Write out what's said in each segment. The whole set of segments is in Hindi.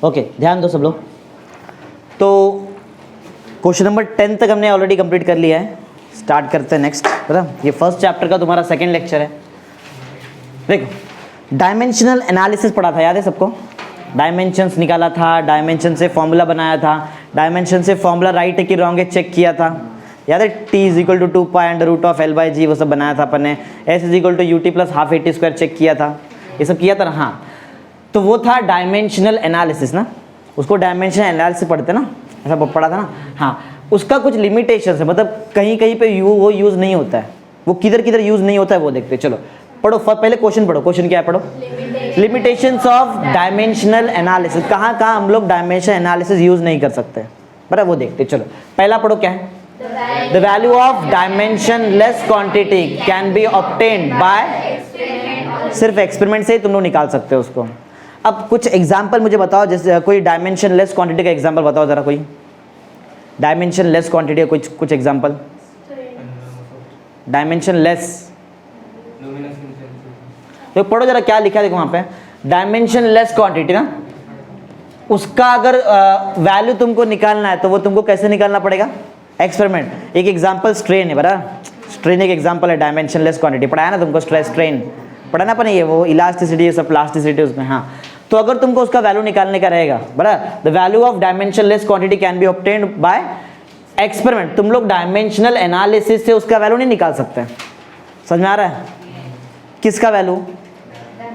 ओके, ध्यान दो सब लोग। तो क्वेश्चन नंबर 10 तक हमने ऑलरेडी कंप्लीट कर लिया है। स्टार्ट करते हैं नेक्स्ट, बराबर। ये फर्स्ट चैप्टर का तुम्हारा सेकंड लेक्चर है। देखो, डायमेंशनल एनालिसिस पढ़ा था, याद है सबको? डायमेंशंस निकाला था, डायमेंशन से फॉर्मूला बनाया था, डायमेंशन से फॉर्मूला राइट है कि रॉन्ग है चेक किया था, याद है? t = 2 pi under root of L/G वो सब बनाया था अपन ने। s = ut + ½ at² चेक किया था, ये सब किया था ना। हाँ, तो वो था डायमेंशनल एनालिसिस ना, उसको डायमेंशनल एनालिसिस पढ़ते ना, ऐसा पढ़ा था ना। हाँ, उसका कुछ लिमिटेशन है, मतलब कहीं कहीं पे वो यूज़ नहीं होता है, वो किधर किधर यूज़ नहीं होता है वो देखते। चलो पढ़ो, पहले क्वेश्चन पढ़ो। क्वेश्चन क्या है? पढ़ो, लिमिटेशंस ऑफ डायमेंशनल एनालिसिस। कहाँ कहाँ हम लोग डायमेंशनल एनालिसिस यूज़ नहीं कर सकते, बराबर, वो देखते। चलो पहला पढ़ो, क्या है? The value of dimensionless quantity can be obtained by, सिर्फ एक्सपेरिमेंट से ही तुम लोग निकाल सकते हो उसको। अब कुछ एग्जाम्पल मुझे बताओ, जैसे कोई डायमेंशनलेस क्वांटिटी का एग्जाम्पल बताओ जरा, कोई डायमेंशनलेस क्वांटिटी का कुछ एग्जाम्पल। डायमेंशनलेस, तो पढ़ो जरा क्या लिखा है, देखो वहाँ पे डायमेंशनलेस क्वांटिटी ना, उसका अगर वैल्यू तुमको निकालना है तो वो तुमको कैसे निकालना पड़ेगा? एक्सपेरिमेंट। एक एग्जांपल स्ट्रेन है, बराबर, स्ट्रेन एक एग्जांपल है डायमेंशनलेस क्वांटिटी। पढ़ाया ना तुमको, स्ट्रेस स्ट्रेन पढ़ा ना अपन, ये वो इलास्टिसिटी ये सब प्लास्टिसिटी उसमें। हाँ, तो अगर तुमको उसका वैल्यू निकालने का रहेगा, बराबर, the value of dimensionless quantity can be obtained by experiment. तुम लोग डायमेंशनल एनालिसिस से उसका वैल्यू नहीं निकाल सकते। समझ में आ रहा है? किसका वैल्यू?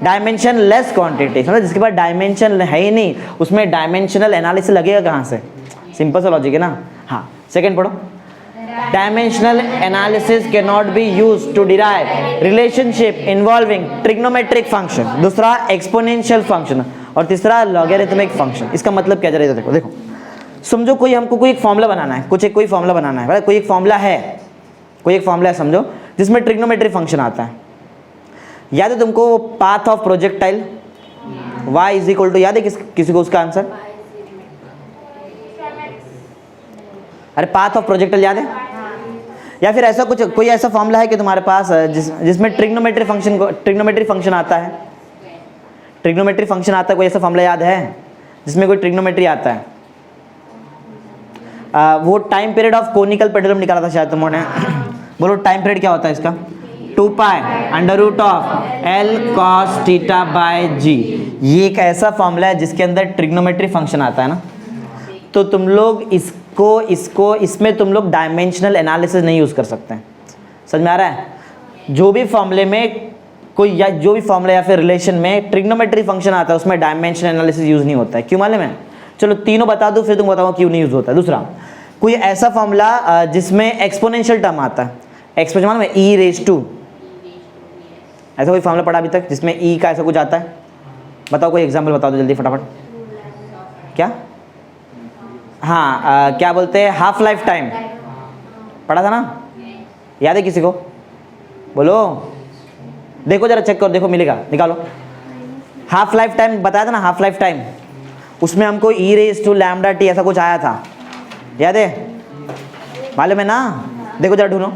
डायमेंशनलेस क्वांटिटी, समझ, जिसके पास डायमेंशन है ही नहीं, उसमें डायमेंशनल एनालिसिस लगेगा कहाँ से? सिंपल सा लॉजिक है ना। हाँ, सेकंड पढ़ो, dimensional analysis can not be used to derive relationship involving trigonometric function, दूसरा एक्सपोनेंशियल फंक्शन, और तीसरा लॉगरिथमिक फंक्शन। इसका मतलब क्या? जरा देखो, देखो समझो, कोई हमको कोई एक फॉर्मूला बनाना है, कोई फॉर्मूला बनाना है, कोई एक फॉर्मूला है, समझो, जिसमें ट्रिग्नोमेट्रिक फंक्शन आता है। याद है तुमको पाथ ऑफ प्रोजेक्टाइल y = याद है किसी को उसका आंसर? अरे पाथ ऑफ प्रोजेक्टाइल याद है? या फिर ऐसा कुछ, कोई ऐसा फॉर्मूला है कि तुम्हारे पास जिसमें ट्रिग्नोमेट्री फंक्शन आता है? ट्रिग्नोमेट्री फंक्शन आता है, कोई ऐसा फॉर्मूला याद है जिसमें कोई ट्रिग्नोमेट्री आता है? वो time period of conical pendulum निकाला था शायद तुमने। बोलो टाइम पीरियड क्या होता है इसका? 2 pi under root of L cos θ/g। ये एक ऐसा फॉर्मूला है जिसके अंदर ट्रिग्नोमेट्री फंक्शन आता है ना। तो तुम लोग इसमें तुम लोग डायमेंशनल एनालिसिस नहीं यूज़ कर सकते हैं। समझ में आ रहा है? जो भी फॉर्मूले में कोई या जो भी फॉर्मूला या फिर रिलेशन में ट्रिग्नोमेट्री फंक्शन आता है उसमें डायमेंशनल एनालिसिस यूज़ नहीं होता है। क्यों मालूम है? चलो तीनों बता दूँ फिर तुम बताओ क्यों नहीं यूज़ होता है। दूसरा, कोई ऐसा फॉर्मूला जिसमें एक्सपोनेंशियल टर्म आता है, एक्सपोनेंशियल मालूम है, e⁻², ऐसा कोई फॉर्मूला पढ़ा अभी तक जिसमें e का ऐसा कुछ आता है? बताओ, कोई एग्जांपल बता दो जल्दी फटाफट। क्या? हाँ, क्या बोलते हैं, हाफ लाइफ टाइम पढ़ा था ना, याद है किसी को? बोलो, देखो जरा चेक करो, देखो मिलेगा, निकालो। हाफ लाइफ टाइम बताया था ना, हाफ लाइफ टाइम, उसमें हमको e⁻λt ऐसा कुछ आया था, याद है? मालूम है ना? देखो जरा ढूंढो,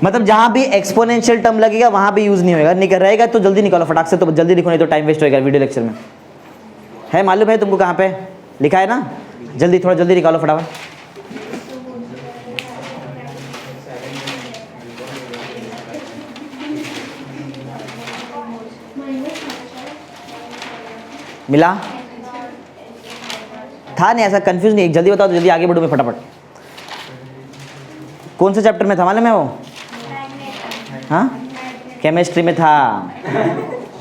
मतलब जहाँ भी एक्सपोनेंशियल टर्म लगेगा वहाँ भी यूज़ नहीं होगा, निकल रहेगा तो जल्दी निकालो फटाक से, तो जल्दी लिखो नहीं तो टाइम वेस्ट होएगा वीडियो लेक्चर में। है मालूम है तुमको कहाँ पे लिखा है ना? जल्दी, थोड़ा जल्दी निकालो फटाफट। मिला? था नहीं, ऐसा कंफ्यूज नहीं, जल्दी बताओ तो जल्दी आगे बढ़ूँ मैं फटाफट। कौन से चैप्टर में था मालूम है वो? हाँ, केमिस्ट्री में था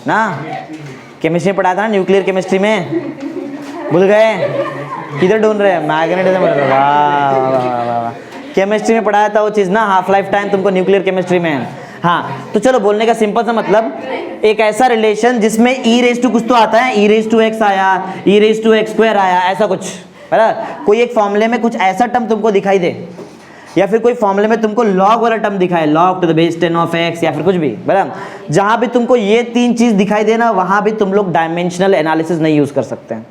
ना, केमिस्ट्री में पढ़ाया था ना, न्यूक्लियर केमिस्ट्री में। भूल गए? किधर ढूंढ रहे हैं? मैग्नेटिज्म। वाह वाह वाह वाह, केमिस्ट्री में पढ़ाया था वो चीज़ ना, हाफ लाइफ टाइम तुमको न्यूक्लियर केमिस्ट्री में। हाँ, तो चलो बोलने का सिंपल सा मतलब, एक ऐसा रिलेशन जिसमें e⁻ कुछ तो आता है, e⁻x आया, e⁻x² आया, ऐसा कुछ, बराबर। कोई एक फॉर्मूले में कुछ ऐसा टर्म तुमको दिखाई दे, या फिर कोई फॉर्मूले में तुमको log वाला टर्म दिखाए, log to the base 10 of x, या फिर कुछ भी, बराबर। जहाँ भी तुमको ये तीन चीज़ दिखाई देना, वहाँ भी तुम लोग डायमेंशनल एनालिसिस नहीं यूज़ कर सकते हैं।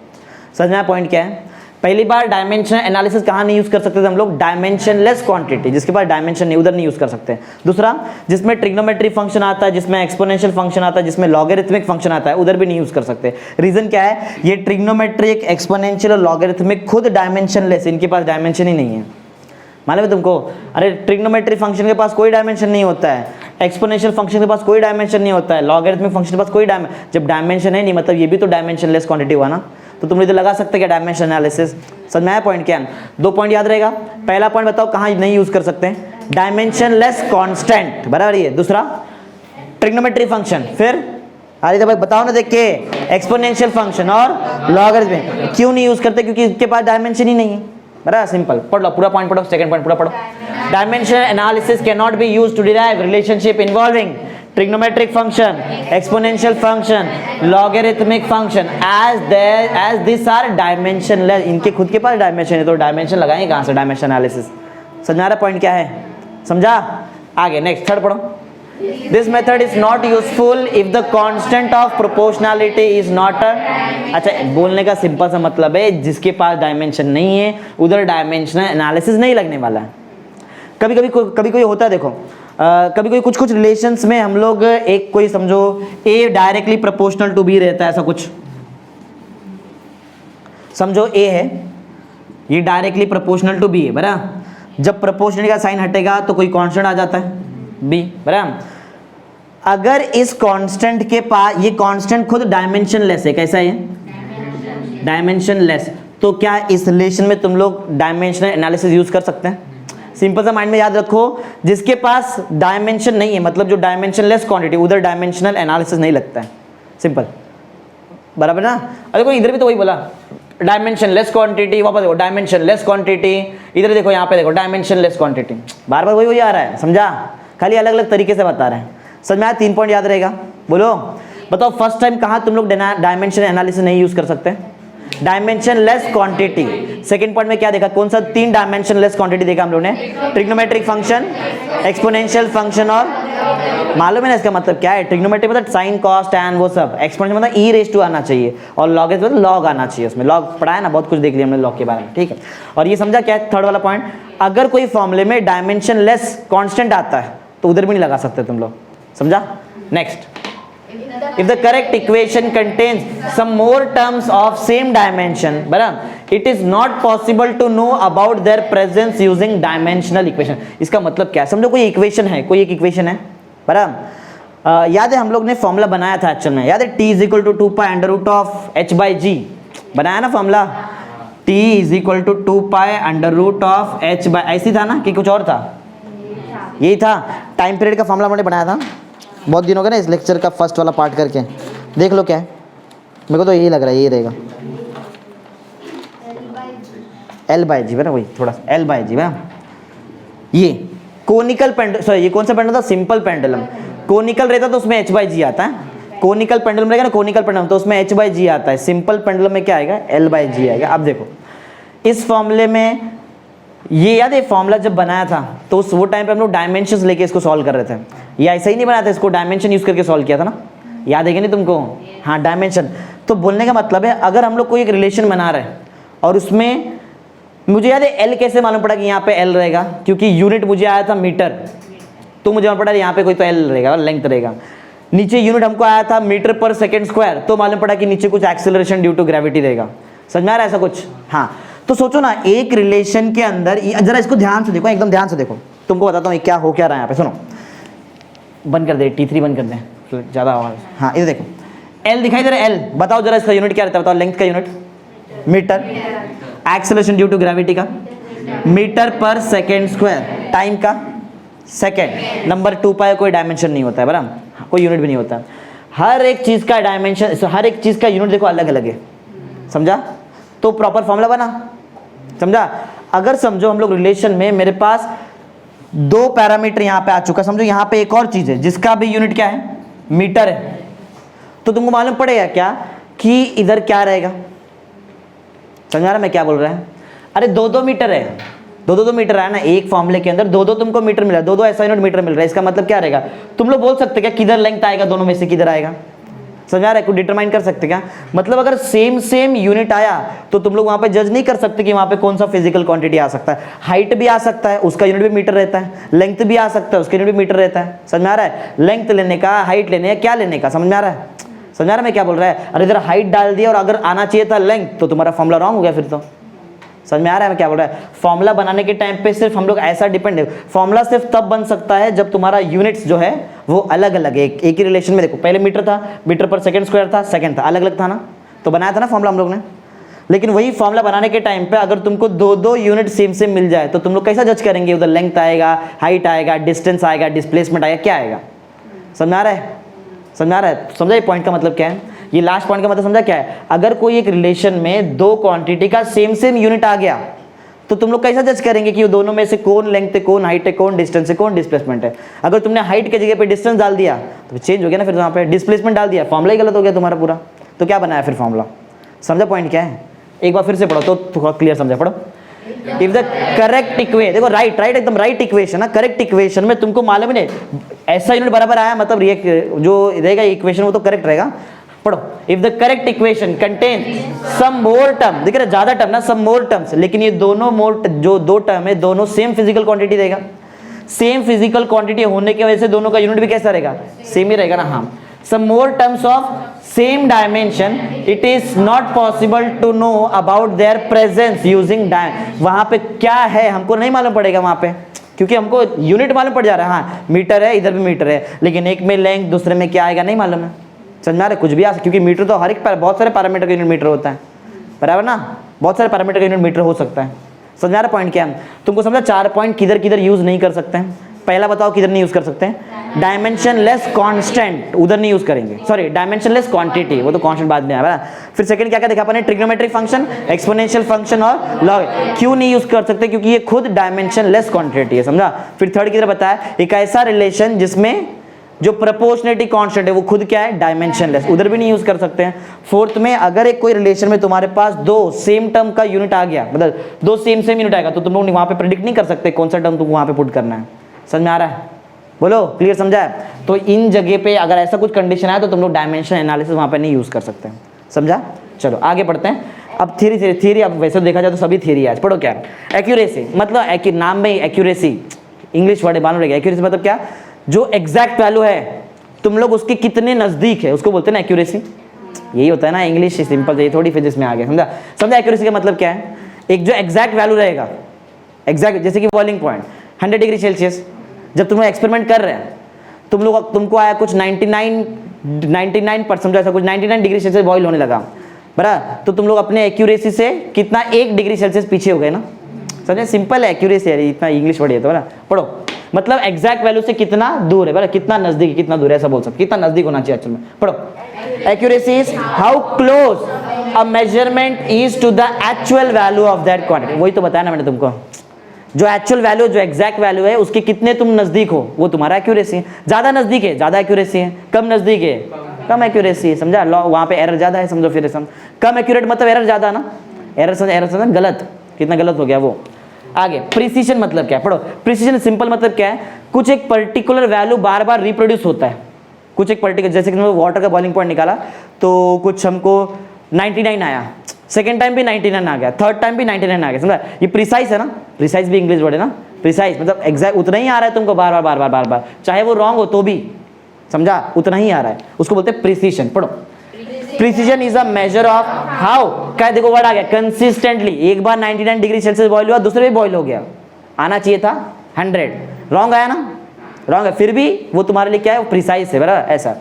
समझ में आया पॉइंट क्या है? पहली बार डायमेंशन एनालिसिस कहाँ नहीं यूज कर सकते थे हम लोग, डायमेंशनलेस क्वांटिटी, जिसके पास डायमेंशन नहीं उधर नहीं यूज कर सकते। दूसरा, जिसमें ट्रिग्नोमेट्री फंक्शन आता है, जिसमें एक्सपोनेंशियल फंक्शन आता है, जिसमें लॉगरिथमिक फंक्शन आता है, उधर भी नहीं यूज कर सकते। रीजन क्या है, ये ट्रिग्नोमेट्रिक, एक्सपोनेंशियल और लॉगरिथमिक खुद डायमेंशनलेस, इनके पास डायमेंशन ही नहीं है। मालूम है तुमको, अरे ट्रिग्नोमेट्री फंक्शन के पास कोई डायमेंशन नहीं होता है, एक्सपोनेंशियल फंक्शन के पास कोई डायमेंशन नहीं होता है, लॉगरिथमिक फंक्शन के पास कोई जब डायमेंशन है नहीं, मतलब ये भी तो डायमेंशनलेस क्वांटिटी हुआ ना। तो तुम इधर लगा सकते क्या डायमेंशन एनालिसिस। समझ में आया पॉइंट क्या है? 2 पॉइंट याद रहेगा। पहला पॉइंट बताओ कहाँ नहीं यूज कर सकते हैं, डायमेंशनलेस कांस्टेंट, बराबर ये। दूसरा ट्रिग्नोमेट्री फंक्शन, फिर अरे तो भाई बताओ ना देख के, एक्सपोनेंशियल फंक्शन और लॉगरिथमिक क्यों नहीं यूज करते, क्योंकि इसके पास डायमेंशन ही नहीं है। बराबर, सिंपल। पढ़ लो पूरा पॉइंट, पढ़ो सेकंड पॉइंट पूरा पढ़ो। Dimension analysis can not be used to derive relationship involving trigonometric function, exponential function, logarithmic function as these are dimensionless। इनके खुद के पास डायमेंशन है, तो डायमेंशन लगाएंगे कहाँ से डायमेंशन एनालिसिस। समझा रहा पॉइंट क्या है? समझा? आगे नेक्स्ट थर्ड पढ़ो। This method is not useful if the constant of proportionality is not a। अच्छा, बोलने का सिंपल सा मतलब है, जिसके पास डायमेंशन नहीं है उधर डायमेंशनल एनालिसिस नहीं लगने वाला है। कभी कोई होता है, देखो कभी कुछ रिलेशंस में हम लोग एक कोई समझो A directly proportional to B रहता है, ऐसा कुछ समझो A है, ये डायरेक्टली प्रोपोर्शनल टू B है, बराबर। जब प्रोपोर्शनल का साइन हटेगा तो कोई कांस्टेंट आ जाता है B, बराबर। अगर इस कांस्टेंट के पास, ये कांस्टेंट खुद डायमेंशनलेस है, कैसा है? डायमेंशनलेस। तो क्या इस रिलेशन में तुम लोग डायमेंशनल एनालिसिस यूज कर सकते हैं? सिंपल सा माइंड में याद रखो, जिसके पास डायमेंशन नहीं है, मतलब जो डायमेंशनलेस क्वांटिटी, उधर डायमेंशनल एनालिसिस नहीं लगता है। सिंपल, बराबर ना। अरे कोई इधर भी तो वही बोला, डायमेंशनलेस क्वांटिटी, वापस देखो डायमेंशनलेस क्वांटिटी, इधर देखो यहाँ पे देखो डायमेंशनलेस क्वांटिटी, बार बार वही आ रहा है। समझा? खाली अलग अलग तरीके से बता रहे हैं। समझ में आया? 3 पॉइंट याद रहेगा। बोलो बताओ फर्स्ट टाइम कहाँ तुम लोग डायमेंशन एनालिसिस नहीं यूज कर सकते? Dimensionless quantity. सेकंड पॉइंट में क्या देखा, कौन सा 3 डायमेंशनलेस क्वांटिटी देखा हम लोगों ने? ट्रिग्नोमेट्रिक फंक्शन, एक्सपोनेंशियल फंक्शन और मालूम है ना इसका मतलब क्या है? ट्रिग्नोमेट्री मतलब साइन कॉस टैन वो सब, एक्सपोनेंशियल मतलब ई रेज टू आना चाहिए, और लॉगरिथम मतलब लॉग आना चाहिए। उसमें लॉग पढ़ा है ना, बहुत कुछ देख लिया हमने लॉग के बारे में, ठीक है। और ये समझा क्या है थर्ड वाला पॉइंट, अगर कोई फॉर्मूले में डायमेंशनलेस कांस्टेंट आता है तो उधर भी नहीं लगा सकते तुम लोग। समझा? Next, if the correct equation contains some more terms of same dimension, बराबर, it is not possible to know about their presence using dimensional equation। इसका मतलब क्या है? समझो कोई इक्वेशन है, कोई एक इक्वेशन है, बराबर। याद है हम लोग ने फॉर्मूला बनाया था एक्चुअल में, याद है t is equal to 2 pi under root of h/g, बनाया ना formula, t is equal to 2 pi under root of h/, ऐसी था ना कि कुछ और था? यही था। टाइम पीरियड का फॉर्मूला हमने बनाया था, बहुत दिन हो गए ना इस लेक्चर का फर्स्ट वाला पार्ट करके, देख लो क्या है। मेरे को तो यही लग रहा है, यही रहेगा L/g, बना वही थोड़ा सा L/g, बना। ये कोनिकल पेंडुलम, सॉरी ये कौन सा पेंडुलम था? Simple pendulum. कोनिकल रहता तो उसमें h/g आता है, कोनिकल पेंडुलम रहेगा ना, कोनिकल पेंडुलम तो उसमें h/g आता है। सिंपल पेंडुलम में क्या आएगा? L/g आएगा। अब देखो इस फॉर्मूले में, ये याद है फॉर्मूला जब बनाया था तो उस वो टाइम पे हम लोग डायमेंशंस लेके इसको सॉल्व कर रहे थे, ये ऐसा ही नहीं बनाया था, इसको डायमेंशन यूज करके सॉल्व किया था ना, याद है कि नहीं तुमको? हाँ, डायमेंशन। तो बोलने का मतलब है अगर हम लोग कोई एक रिलेशन बना रहे हैं और उसमें मुझे याद है एल कैसे मालूम पड़ा कि यहाँ पे एल रहेगा, क्योंकि यूनिट मुझे आया था मीटर, तो मुझे मालूम पड़ा यहाँ पे कोई तो एल रहेगा, लेंथ रहेगा। नीचे यूनिट हमको आया था मीटर पर सेकेंड स्क्वायर, तो मालूम पड़ा कि नीचे कुछ एक्सेलरेशन ड्यू टू ग्रेविटी रहेगा। समझ में आ रहा है ऐसा कुछ? हाँ। तो सोचो ना, एक रिलेशन के अंदर, जरा इसको ध्यान से देखो, एकदम ध्यान से देखो, तुमको बताता हूँ क्या हो क्या रहा है यहाँ पे। सुनो, बंद कर दे, T3 बंद कर दे, ज़्यादा आवाज़। हाँ इधर देखो, L दिखाई दे रहा है, L बताओ जरा इसका यूनिट क्या रहता है, बताओ। लेंथ का unit metre, acceleration due to gravity का मीटर पर सेकेंड स्क्वायर, टाइम का सेकेंड, नंबर 2 पाई कोई डायमेंशन नहीं होता है, बराबर, कोई यूनिट भी नहीं होता। हर एक चीज़ का डायमेंशन, हर एक चीज़ का यूनिट देखो अलग अलग है। समझा? तो प्रॉपर फॉर्मूला बना। समझा? अगर समझो हम लोग रिलेशन में, मेरे पास 2 पैरामीटर यहाँ पे आ चुका, समझो यहाँ पे एक और चीज़ है जिसका भी यूनिट क्या है? मीटर है। तो तुमको मालूम पड़ेगा क्या कि इधर क्या रहेगा? समझा रहा मैं क्या बोल रहा है? अरे 2-2 मीटर है, 2-2 मीटर है ना, एक फॉर्मूले के अंदर 2-2 तुमको मीटर मिला है, 2-2 ऐसा यूनिट मीटर मिल रहा है। इसका मतलब क्या रहेगा? तुम लोग बोल सकते क्या किधर लेंथ आएगा, दोनों में से किधर आएगा? समझ आ रहा है? कुछ डिटरमाइन कर सकते क्या? मतलब अगर सेम यूनिट आया तो तुम लोग वहां पे जज नहीं कर सकते कि वहां पे कौन सा फिजिकल क्वांटिटी आ सकता है। हाइट भी आ सकता है, उसका यूनिट भी मीटर रहता है। लेंथ भी आ सकता है, उसका यूनिट भी मीटर रहता है। समझ में आ रहा है? लेंथ लेने का, हाइट लेने का, क्या लेने का, समझ में आ रहा है? समझ आ रहा है मैं क्या बोल रहा है? अरे इधर हाइट डाल दिया और अगर आना चाहिए था लेंथ, तो तुम्हारा फॉर्मूला रॉन्ग हो गया फिर तो। समझ में आ रहा है मैं क्या बोल रहा है? फॉर्मूला बनाने के टाइम पे सिर्फ हम लोग ऐसा डिपेंड है, फॉर्मूला सिर्फ तब बन सकता है जब तुम्हारा यूनिट्स जो है वो अलग अलग है, एक ही रिलेशन में। देखो पहले मीटर था, मीटर पर सेकंड स्क्वायर था, सेकंड था, अलग अलग था ना, तो बनाया था ना फॉर्मूला हम लोग ने। लेकिन वही फॉर्मूला बनाने के टाइम पे अगर तुमको दो यूनिट सेम मिल जाए तो तुम लोग कैसा जज करेंगे? उधर लेंथ आएगा, हाइट आएगा, डिस्टेंस आएगा, डिस्प्लेसमेंट आएगा, क्या आएगा? समझ में आ रहा है? समझ में आ रहा है? समझा ये पॉइंट का मतलब क्या है? ये लास्ट पॉइंट का मतलब समझा क्या है? अगर कोई एक रिलेशन में दो क्वांटिटी का सेम यूनिट आ गया तो तुम लोग कैसा जज करेंगे कि दोनों में से कौन लेंथ है, कौन हाइट है, कौन डिस्टेंस है, कौन डिस्प्लेसमेंट है? अगर तुमने हाइट के जगह पे डिस्टेंस डाल दिया तो चेंज हो गया ना, फिर वहां पे डिस्प्लेसमेंट डाल दिया, फॉर्मूला ही गलत हो गया तुम्हारा पूरा। तो क्या बनाया फिर फॉर्मूला? समझा पॉइंट क्या है? एक बार फिर से पढ़ो तो थोड़ा क्लियर समझा। पढ़ो। इफ द करेक्ट इक्वेशन, देखो राइट एकदम राइट इक्वेशन ना, करेक्ट इक्वेशन में तुमको मालूम ही नहीं ऐसा यूनिट बराबर आया मतलब जो रहेगा इक्वेशन वो तो करेक्ट रहेगा। पढ़ो। If the correct equation contain some more term, देख रहे ज्यादा टर्म ना, सम मोर टर्म्स, लेकिन ये दोनों जो दो टर्म है दोनों सेम फिजिकल क्वांटिटी देगा। सेम फिजिकल क्वांटिटी होने की वजह से दोनों का यूनिट भी कैसा रहेगा? सेम ही रहेगा ना। हाँ, some more terms of same dimension it is not possible to know about their presence using वहां पे क्या है हमको नहीं मालूम पड़ेगा वहां पे, क्योंकि हमको यूनिट मालूम पड़ जा रहा है। हाँ मीटर है, इधर भी मीटर है, लेकिन एक में लेंथ दूसरे में क्या आएगा नहीं मालूम है। समझ में आ रहा है? कुछ भी आ, क्योंकि मीटर तो हर एक बहुत सारे पैरामीटर का यूनिट मीटर होता है, बराबर ना? बहुत सारे पैरामीटर का यूनिट मीटर हो सकता है। समझ में आ रहा पॉइंट क्या है? तुमको समझा 4 पॉइंट किधर किधर यूज नहीं कर सकते हैं? पहला बताओ किधर नहीं यूज कर सकते हैं? डायमेंशन लेस कांस्टेंट, उधर नहीं यूज करेंगे। सॉरी, डायमेंशन लेस क्वांटिटी, वो तो कांस्टेंट बाद में आया। फिर सेकंड क्या क्या देखा अपने? ट्रिग्नोमेट्रिक फंक्शन, एक्सपोनेंशियल फंक्शन और लॉग। क्यों नहीं यूज कर सकते? क्योंकि ये खुद डायमेंशन लेस क्वांटिटी है। समझा? फिर थर्ड किधर बताया? एक ऐसा रिलेशन जिसमें जो प्रोपोर्शनलिटी कांस्टेंट है वो खुद क्या है? डायमेंशनलेस, उधर भी नहीं यूज कर सकते हैं। फोर्थ में अगर एक कोई रिलेशन में तुम्हारे पास दो सेम टर्म का यूनिट आ गया, मतलब दो सेम यूनिट आएगा, तो तुम लोग वहां पे प्रेडिक्ट नहीं कर सकते कौन सा टर्म तुमको वहां पे पुट करना है। समझ में आ रहा है? बोलो, क्लियर समझा है? तो इन जगह पे अगर ऐसा कुछ कंडीशन आया तो तुम लोग डायमेंशन एनालिसिस वहां पे नहीं यूज कर सकते। समझा? चलो आगे बढ़ते हैं। अब थ्योरी अब वैसे देखा जाए तो सभी थ्योरी है। पढ़ो क्या? एक्यूरेसी, मतलब नाम में एक्यूरेसी इंग्लिश वर्ड मालूम रहेगा। एक्यूरेसी मतलब क्या? जो एग्जैक्ट वैल्यू है तुम लोग उसके कितने नजदीक है उसको बोलते हैं ना एक्यूरेसी। यही होता है ना, इंग्लिश सिंपल है, थोड़ी फिजिक्स में आ गया। समझा एक्यूरेसी का मतलब क्या है? एक जो एग्जैक्ट वैल्यू रहेगा, एग्जैक्ट, जैसे कि बॉइलिंग पॉइंट 100 डिग्री सेल्सियस, जब तुम लोग एक्सपेरिमेंट कर रहे हैं तुमको आया कुछ 99% समझो ऐसा कुछ 99 डिग्री सेल्सियस बॉइल होने लगा, बराबर, तो तुम लोग अपने एक्यूरेसी से कितना 1 डिग्री सेल्सियस पीछे हो गए ना। समझे? सिंपल है एक्यूरेसी है, इतना इंग्लिश वर्ड है तो बराबर। पढ़ो, मतलब एग्जैक्ट वैल्यू से कितना दूर है, बराबर, कितना नजदीक है, कितना दूर है, ऐसा बोल सकते, कितना नजदीक होना चाहिए एक्चुअल में। पढ़ो, accuracy is how close a measurement is to the actual value of that quantity. वही तो बताया ना मैंने तुमको, जो एक्चुअल वैल्यू, जो एग्जैक्ट वैल्यू है उसके कितने तुम नजदीक हो वो तुम्हारा एक्यूरेसी है। ज्यादा नजदीक है ज्यादा एक्यूरेसी है, कम नजदीक है कम एक्यूरेसी है। समझा? वहां पे एरर ज्यादा है, समझो फिर कम एक्यूरेट मतलब एरर ज्यादा ना, एरर समझ गलत, कितना गलत हो गया वो। आगे प्रिसीजन मतलब क्या है? पढ़ो, प्रिसीजन सिंपल मतलब क्या है? कुछ एक पर्टिकुलर वैल्यू बार बार रिप्रोड्यूस होता है, कुछ एक पर्टिकुलर, जैसे कि वाटर का बॉइलिंग पॉइंट निकाला तो कुछ हमको 99 आया, सेकेंड टाइम भी 99 आ गया, थर्ड टाइम भी 99 आ गया। समझा? ये प्रिसाइज है ना, प्रिसाइज भी इंग्लिश वर्ड है ना, प्रिसाइज मतलब एग्जैक्ट उतना ही आ रहा है तुमको बार बार, चाहे वो रॉन्ग हो तो भी, समझा, उतना ही आ रहा है, उसको बोलते हैं प्रिसीजन। पढ़ो, precision is a measure of how, क्या देखो वर्ड आ गया कंसिस्टेंटली, एक बार 99 डिग्री सेल्सियस बॉइल हुआ, दूसरे भी बॉइल हो गया, आना चाहिए था 100, रॉन्ग आया ना, रॉन्ग है, फिर भी वो तुम्हारे लिए क्या है? वो प्रिसाइज है, बराबर। ऐसा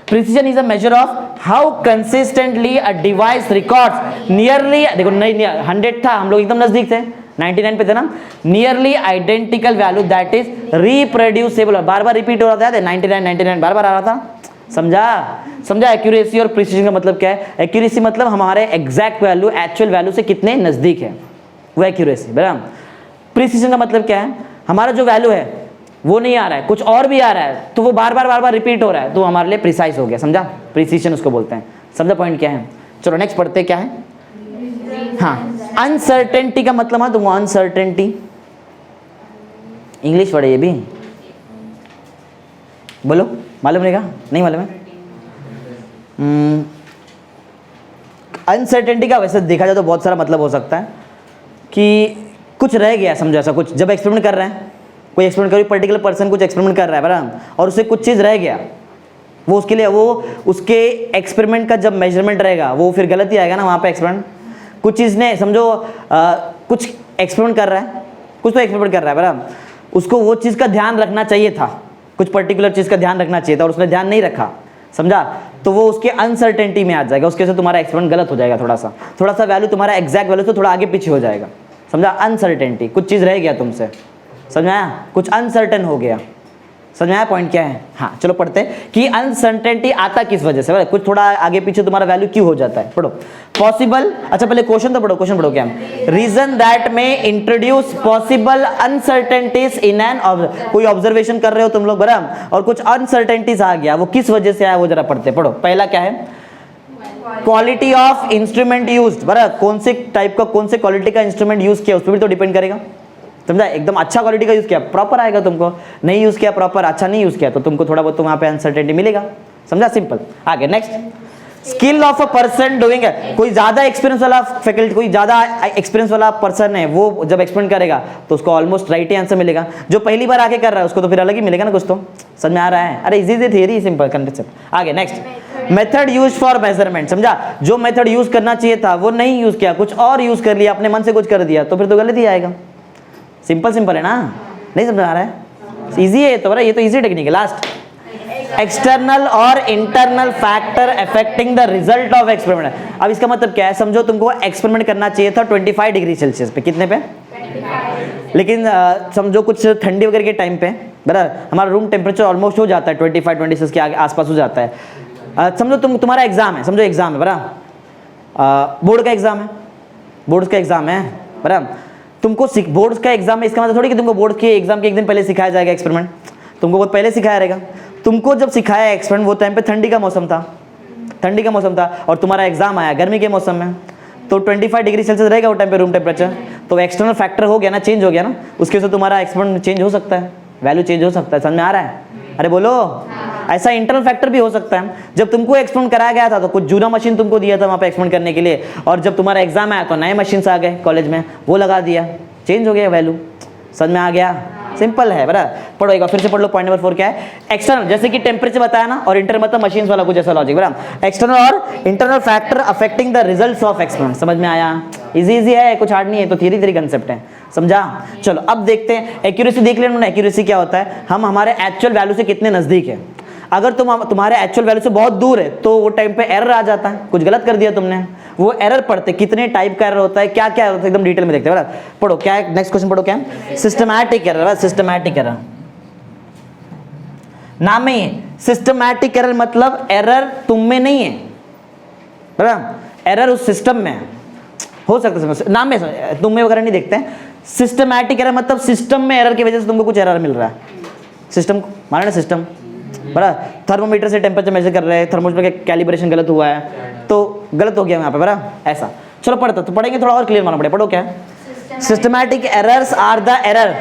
precision is a measure of how consistently a device records nearly, देखो नहीं 100 था, हम लोग एकदम नजदीक थे, 99 पे थे ना, nearly identical value that is reproducible, bar bar repeat हो रहा था, 99 बार बार आ रहा था। समझा? एक्यूरेसी और प्रिसीजन का मतलब क्या है? एक्यूरेसी मतलब हमारे एग्जैक्ट वैल्यू एक्चुअल वैल्यू से कितने नजदीक है, वो एक्यूरेसी, बराबर। प्रिसीजन का मतलब क्या है? हमारा जो वैल्यू है वो नहीं आ रहा है, कुछ और भी आ रहा है, तो वो बार बार रिपीट हो रहा है, तो हमारे लिए प्रिसाइज हो गया। समझा? प्रिसीजन उसको बोलते हैं। समझा पॉइंट क्या है? चलो नेक्स्ट पढ़ते क्या है। हाँ, अनसर्टेनिटी का मतलब है तुमको, अनसर्टेनिटी इंग्लिश वर्ड है ये भी, बोलो, मालूम रहेगा? नहीं मालूम है? अनसर्टेनिटी का वैसे देखा जाए तो बहुत सारा मतलब हो सकता है कि कुछ रह गया, समझो ऐसा कुछ, जब एक्सपेरिमेंट कर रहे हैं, कोई एक्सपेरिमेंट कोई पर्टिकुलर पर्सन कुछ एक्सपेरिमेंट कर रहा है बराबर, और उससे कुछ चीज़ रह गया, वो उसके लिए वो उसके एक्सपेरिमेंट का जब मेजरमेंट रहेगा वो फिर गलत ही आएगा ना वहाँ पे एक्सपेरिमेंट। कुछ चीज़ ने समझो कुछ एक्सपेरिमेंट कर रहा है, कुछ तो एक्सपेरिमेंट कर रहा है बराबर, उसको वो चीज़ का ध्यान रखना चाहिए था, कुछ पर्टिकुलर चीज़ का ध्यान रखना चाहिए था और उसने ध्यान नहीं रखा, समझा, तो वो उसके अनसर्टेनिटी में आ जाएगा, उसके से तुम्हारा एक्सपेरिमेंट गलत हो जाएगा, थोड़ा सा वैल्यू तुम्हारा एग्जैक्ट वैल्यू से थोड़ा आगे पीछे हो जाएगा, समझा। अनसर्टेनिटी, कुछ चीज़ रह गया तुमसे, समझ में आया, कुछ अनसर्टेन हो गया, समझ में आया पॉइंट क्या है। हाँ चलो पढ़ते हैं कि अनसर्टेनिटी आता किस वजह से, कुछ थोड़ा आगे पीछे तुम्हारा वैल्यू क्यों हो जाता है। पढ़ो पॉसिबल, अच्छा पहले क्वेश्चन तो पढ़ो, क्वेश्चन पढ़ो क्या, रीजन दैट में introduce possible uncertainties in an, कोई ऑब्जर्वेशन कर रहे हो तुम लोग बराबर और कुछ अनसर्टेनिटीज आ गया, वो किस वजह से आया वो जरा पढ़ते। पढ़ो पहला क्या है, क्वालिटी ऑफ इंस्ट्रूमेंट यूज्ड, बराबर, कौन से टाइप का, कौन से क्वालिटी का इंस्ट्रूमेंट यूज किया उस पर भी तो डिपेंड करेगा, समझा। एकदम अच्छा क्वालिटी का यूज किया प्रॉपर आएगा तुमको, नहीं यूज किया प्रॉपर, अच्छा नहीं यूज किया तो तुमको थोड़ा बहुत वहां पे अनसर्टेनिटी मिलेगा, समझा, सिंपल। आगे next, skill of a person doing, कोई ज्यादा एक्सपीरियंस वाला फैकल्टी, कोई ज्यादा एक्सपीरियंस वाला पर्सन है, वो जब एक्सपेरिमेंट करेगा तो उसको ऑलमोस्ट राइट ही आंसर मिलेगा, जो पहली बार आके कर रहा है उसको तो फिर अलग ही मिलेगा ना कुछ, तो समझ में आ रहा है, अरे इजी थियरी, सिंपल कंसेप्ट। आगे next, method use for measurement, समझा, जो मेथड यूज करना चाहिए था वो नहीं यूज किया, कुछ और यूज कर लिया, अपने मन से कुछ कर दिया तो फिर तो गलत ही आएगा, सिंपल सिंपल है ना, नहीं समझ आ रहा है, इजी है तो, ये तो इजी टेक्निक है। लास्ट, एक्सटर्नल और internal factor affecting the result of experiment. अब इसका मतलब क्या है, समझो तुमको एक्सपेरिमेंट करना चाहिए था 25 डिग्री सेल्सियस पे, कितने पे 25, लेकिन समझो कुछ ठंडी वगैरह के टाइम पे बराबर हमारा रूम टेम्परेचर ऑलमोस्ट हो जाता है 25-26 के आसपास हो जाता है। समझो तुम्हारा एग्जाम है, समझो एग्जाम है बराबर, बोर्ड का एग्जाम है, बोर्ड का एग्जाम है बराबर, तुमको बोर्ड का एग्जाम है, इसका मतलब थोड़ी कि तुमको बोर्ड के एग्जाम के एक दिन पहले सिखाया जाएगा एक्सपेरिमेंट, तुमको बहुत पहले सिखाया रहेगा। तुमको जब सिखाया एक्सपेरिमेंट वो टाइम पे ठंडी का मौसम था, ठंडी का मौसम था और तुम्हारा एग्जाम आया गर्मी के मौसम में, तो 25 डिग्री सेल्सियस रहेगा वो टाइम पे रूम टेम्परेचर, तो एक्सटर्नल फैक्टर हो गया ना, चेंज हो गया ना, उसके से तुम्हारा एक्सपेरिमेंट चेंज हो सकता है, वैल्यू चेंज हो सकता है, समझ में आ रहा है, अरे बोलो। ऐसा इंटरनल फैक्टर भी हो सकता है, जब तुमको एक्सपेरिमेंट कराया गया था तो कुछ जूना मशीन तुमको दिया था वहाँ पे एक्सपेरिमेंट करने के लिए, और जब तुम्हारा एग्जाम आया तो नए मशीन आ गए कॉलेज में, वो लगा दिया, चेंज हो गया वैल्यू, समझ में आ गया, सिंपल है बराबर। पढ़ो एक बार फिर से पढ़ लो, पॉइंट नंबर 4 क्या है, एक्सटर्नल, जैसे कि टेम्परेचर बताया ना, और इंटरनल मतलब मशीन्स वाला कुछ ऐसा लॉजिक बराबर, एक्सटर्नल और internal factor affecting the results of experiment, समझ में आया, इजी है, कुछ हार्ड नहीं है, तो थियरी कंसेप्ट है, समझा। चलो अब देखते हैं एक्यूरेसी, देख लेना एक्यूरेसी क्या होता है, हम हमारे एक्चुअल वैल्यू से कितने नजदीक है। अगर तुम्हारे एक्चुअल वैल्यू से बहुत दूर है तो वो टाइम पे एरर आ जाता है, कुछ गलत कर दिया तुमने, वो एरर पढ़ते, कितने टाइप का एरर होता है, क्या क्या होता है, एकदम डिटेल में देखते हैं बराबर। पढ़ो क्या है, नेक्स्ट क्वेश्चन पढ़ो क्या है, सिस्टमैटिक एरर, सिस्टमैटिक एरर नाम में है, सिस्टमैटिक एरर मतलब एरर तुम में नहीं है बराबर, एरर उस सिस्टम में हो सकता है, नाम में तुम में वगैरह नहीं देखते हैं। सिस्टमैटिक एरर मतलब सिस्टम में एरर की वजह से तुमको कुछ एरर मिल रहा है, सिस्टम माना ना, सिस्टम बराबर, थर्मोमीटर से टेम्परेचर मेजर कर रहे हैं, थर्मोमीटर का कैलिब्रेशन गलत हुआ है तो गलत हो गया यहाँ पे बराबर, ऐसा। चलो पढ़ते तो पढ़ेंगे, थोड़ा और क्लियर मानना पड़ेगा, पढ़ो क्या है, systematic errors are the error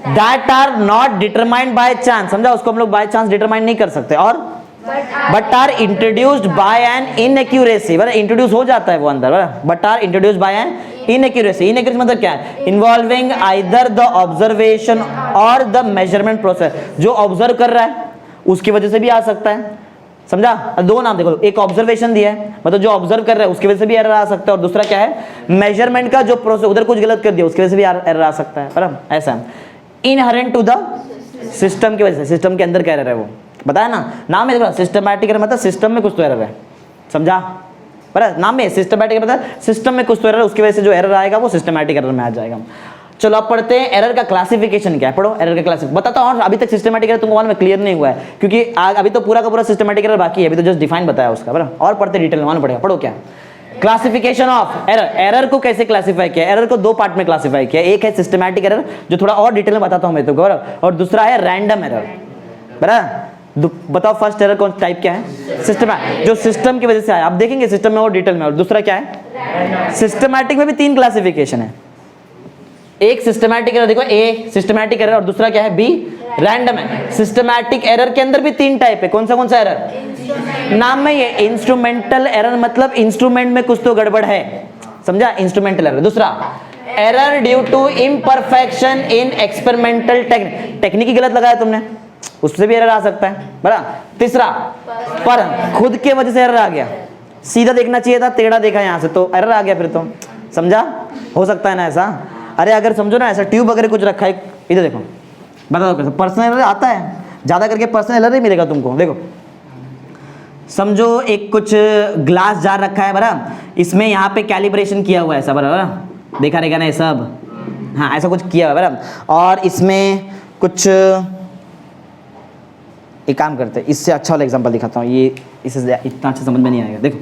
that are not determined by chance, समझा, उसको हम लोग बाय चांस डिटरमाइन नहीं कर सकते, और but are introduced by an inaccuracy, बराबर, इंट्रोड्यूस हो जाता है वो अंदर बराबर, but are introduced by an inaccuracy, inaccuracy मतलब क्या है, इन्वॉल्विंग आइदर द ऑब्जर्वेशन और द मेजरमेंट प्रोसेस, जो ऑब्जर्व कर रहा है उसकी वजह से भी आ सकता है, समझा। दो नाम देखो, एक ऑब्जर्वेशन दिया है मतलब जो ऑब्जर्व कर रहा है उसकी वजह से भी एरर आ सकता है, और दूसरा क्या है, मेजरमेंट का जो प्रोसेस, उधर कुछ गलत कर दिया उसकी वजह से भी एरर आ सकता है बराबर, ऐसा। इनहेरेंट टू द सिस्टम की वजह से, सिस्टम के अंदर क्या एरर है वो बताया ना, नाम है देखो, सिस्टमैटिक एरर मतलब सिस्टम में कुछ तो एरर है, समझा बराबर, नाम में सिस्टमैटिक मतलब सिस्टम में कुछ तो एरर, उसकी वजह से जो एरर आएगा वो सिस्टमैटिक एरर में आ जाएगा। चलो अब पढ़ते हैं एरर का क्लासिफिकेशन क्या है, पढ़ो एरर का क्लासिफिकेशन बताता हूँ, अभी तक सिस्टमैटिक एरर तुमको में क्लियर नहीं हुआ है क्योंकि अभी तो पूरा का पूरा सिस्टमैटिक एरर बाकी है, अभी तो जस्ट डिफाइन बताया उसका बराबर, और पढ़ते डिटेल में मालूम पड़ेगा। पढ़ो क्या, क्लासिफिकेशन ऑफ एरर, एरर को कैसे क्लासिफाई किया, एरर को दो पार्ट में क्लासिफाई किया, एक है सिस्टमैटिक एरर जो थोड़ा और डिटेल में बताता हूँ मैं तुमको बराबर, और दूसरा है रैंडम एरर बराबर। बताओ फर्स्ट एरर कौन टाइप क्या है, सिस्टमैटिक, जो सिस्टम की वजह से आया, अब देखेंगे सिस्टम में और डिटेल में, और दूसरा क्या है, सिस्टमैटिक में भी 3 क्लासिफिकेशन है, एक सिस्टमैटिक एरर देखो, ए सिस्टमैटिक एरर, और दूसरा क्या है बी रैंडम है। सिस्टमैटिक एरर के अंदर भी 3 टाइप है। कौन सा एरर? नाम में ये इंस्ट्रूमेंटल एरर, मतलब इंस्ट्रूमेंट में कुछ तो गड़बड़ है, समझा, इंस्ट्रूमेंटल एरर। दूसरा error due to imperfection in experimental technique ही गलत लगाया तुमने, उससे भी एरर आ सकता है, बराबर। तीसरा पर खुद के वजह से एरर आ गया, सीधा देखना चाहिए था, टेढ़ा देखा यहां से तो एरर आ गया, फिर तो समझा, हो सकता है ना ऐसा। अरे अगर समझो ना ऐसा ट्यूब वगैरह कुछ रखा है, इधर देखो, बताओ कैसे पर्सनल एरर आता है, ज्यादा करके पर्सनल एरर नहीं मिलेगा तुमको। देखो समझो एक कुछ ग्लास जार रखा है, बराबर, इसमें यहाँ पे कैलिब्रेशन किया हुआ है ऐसा, बराबर, देखा रहेगा ना ये सब, हाँ ऐसा कुछ किया हुआ है, बराबर। और इसमें कुछ एक काम करते हैं, इससे अच्छा वाला एग्जांपल दिखाता हूँ, ये इससे इतना अच्छा समझ में नहीं आएगा। देखो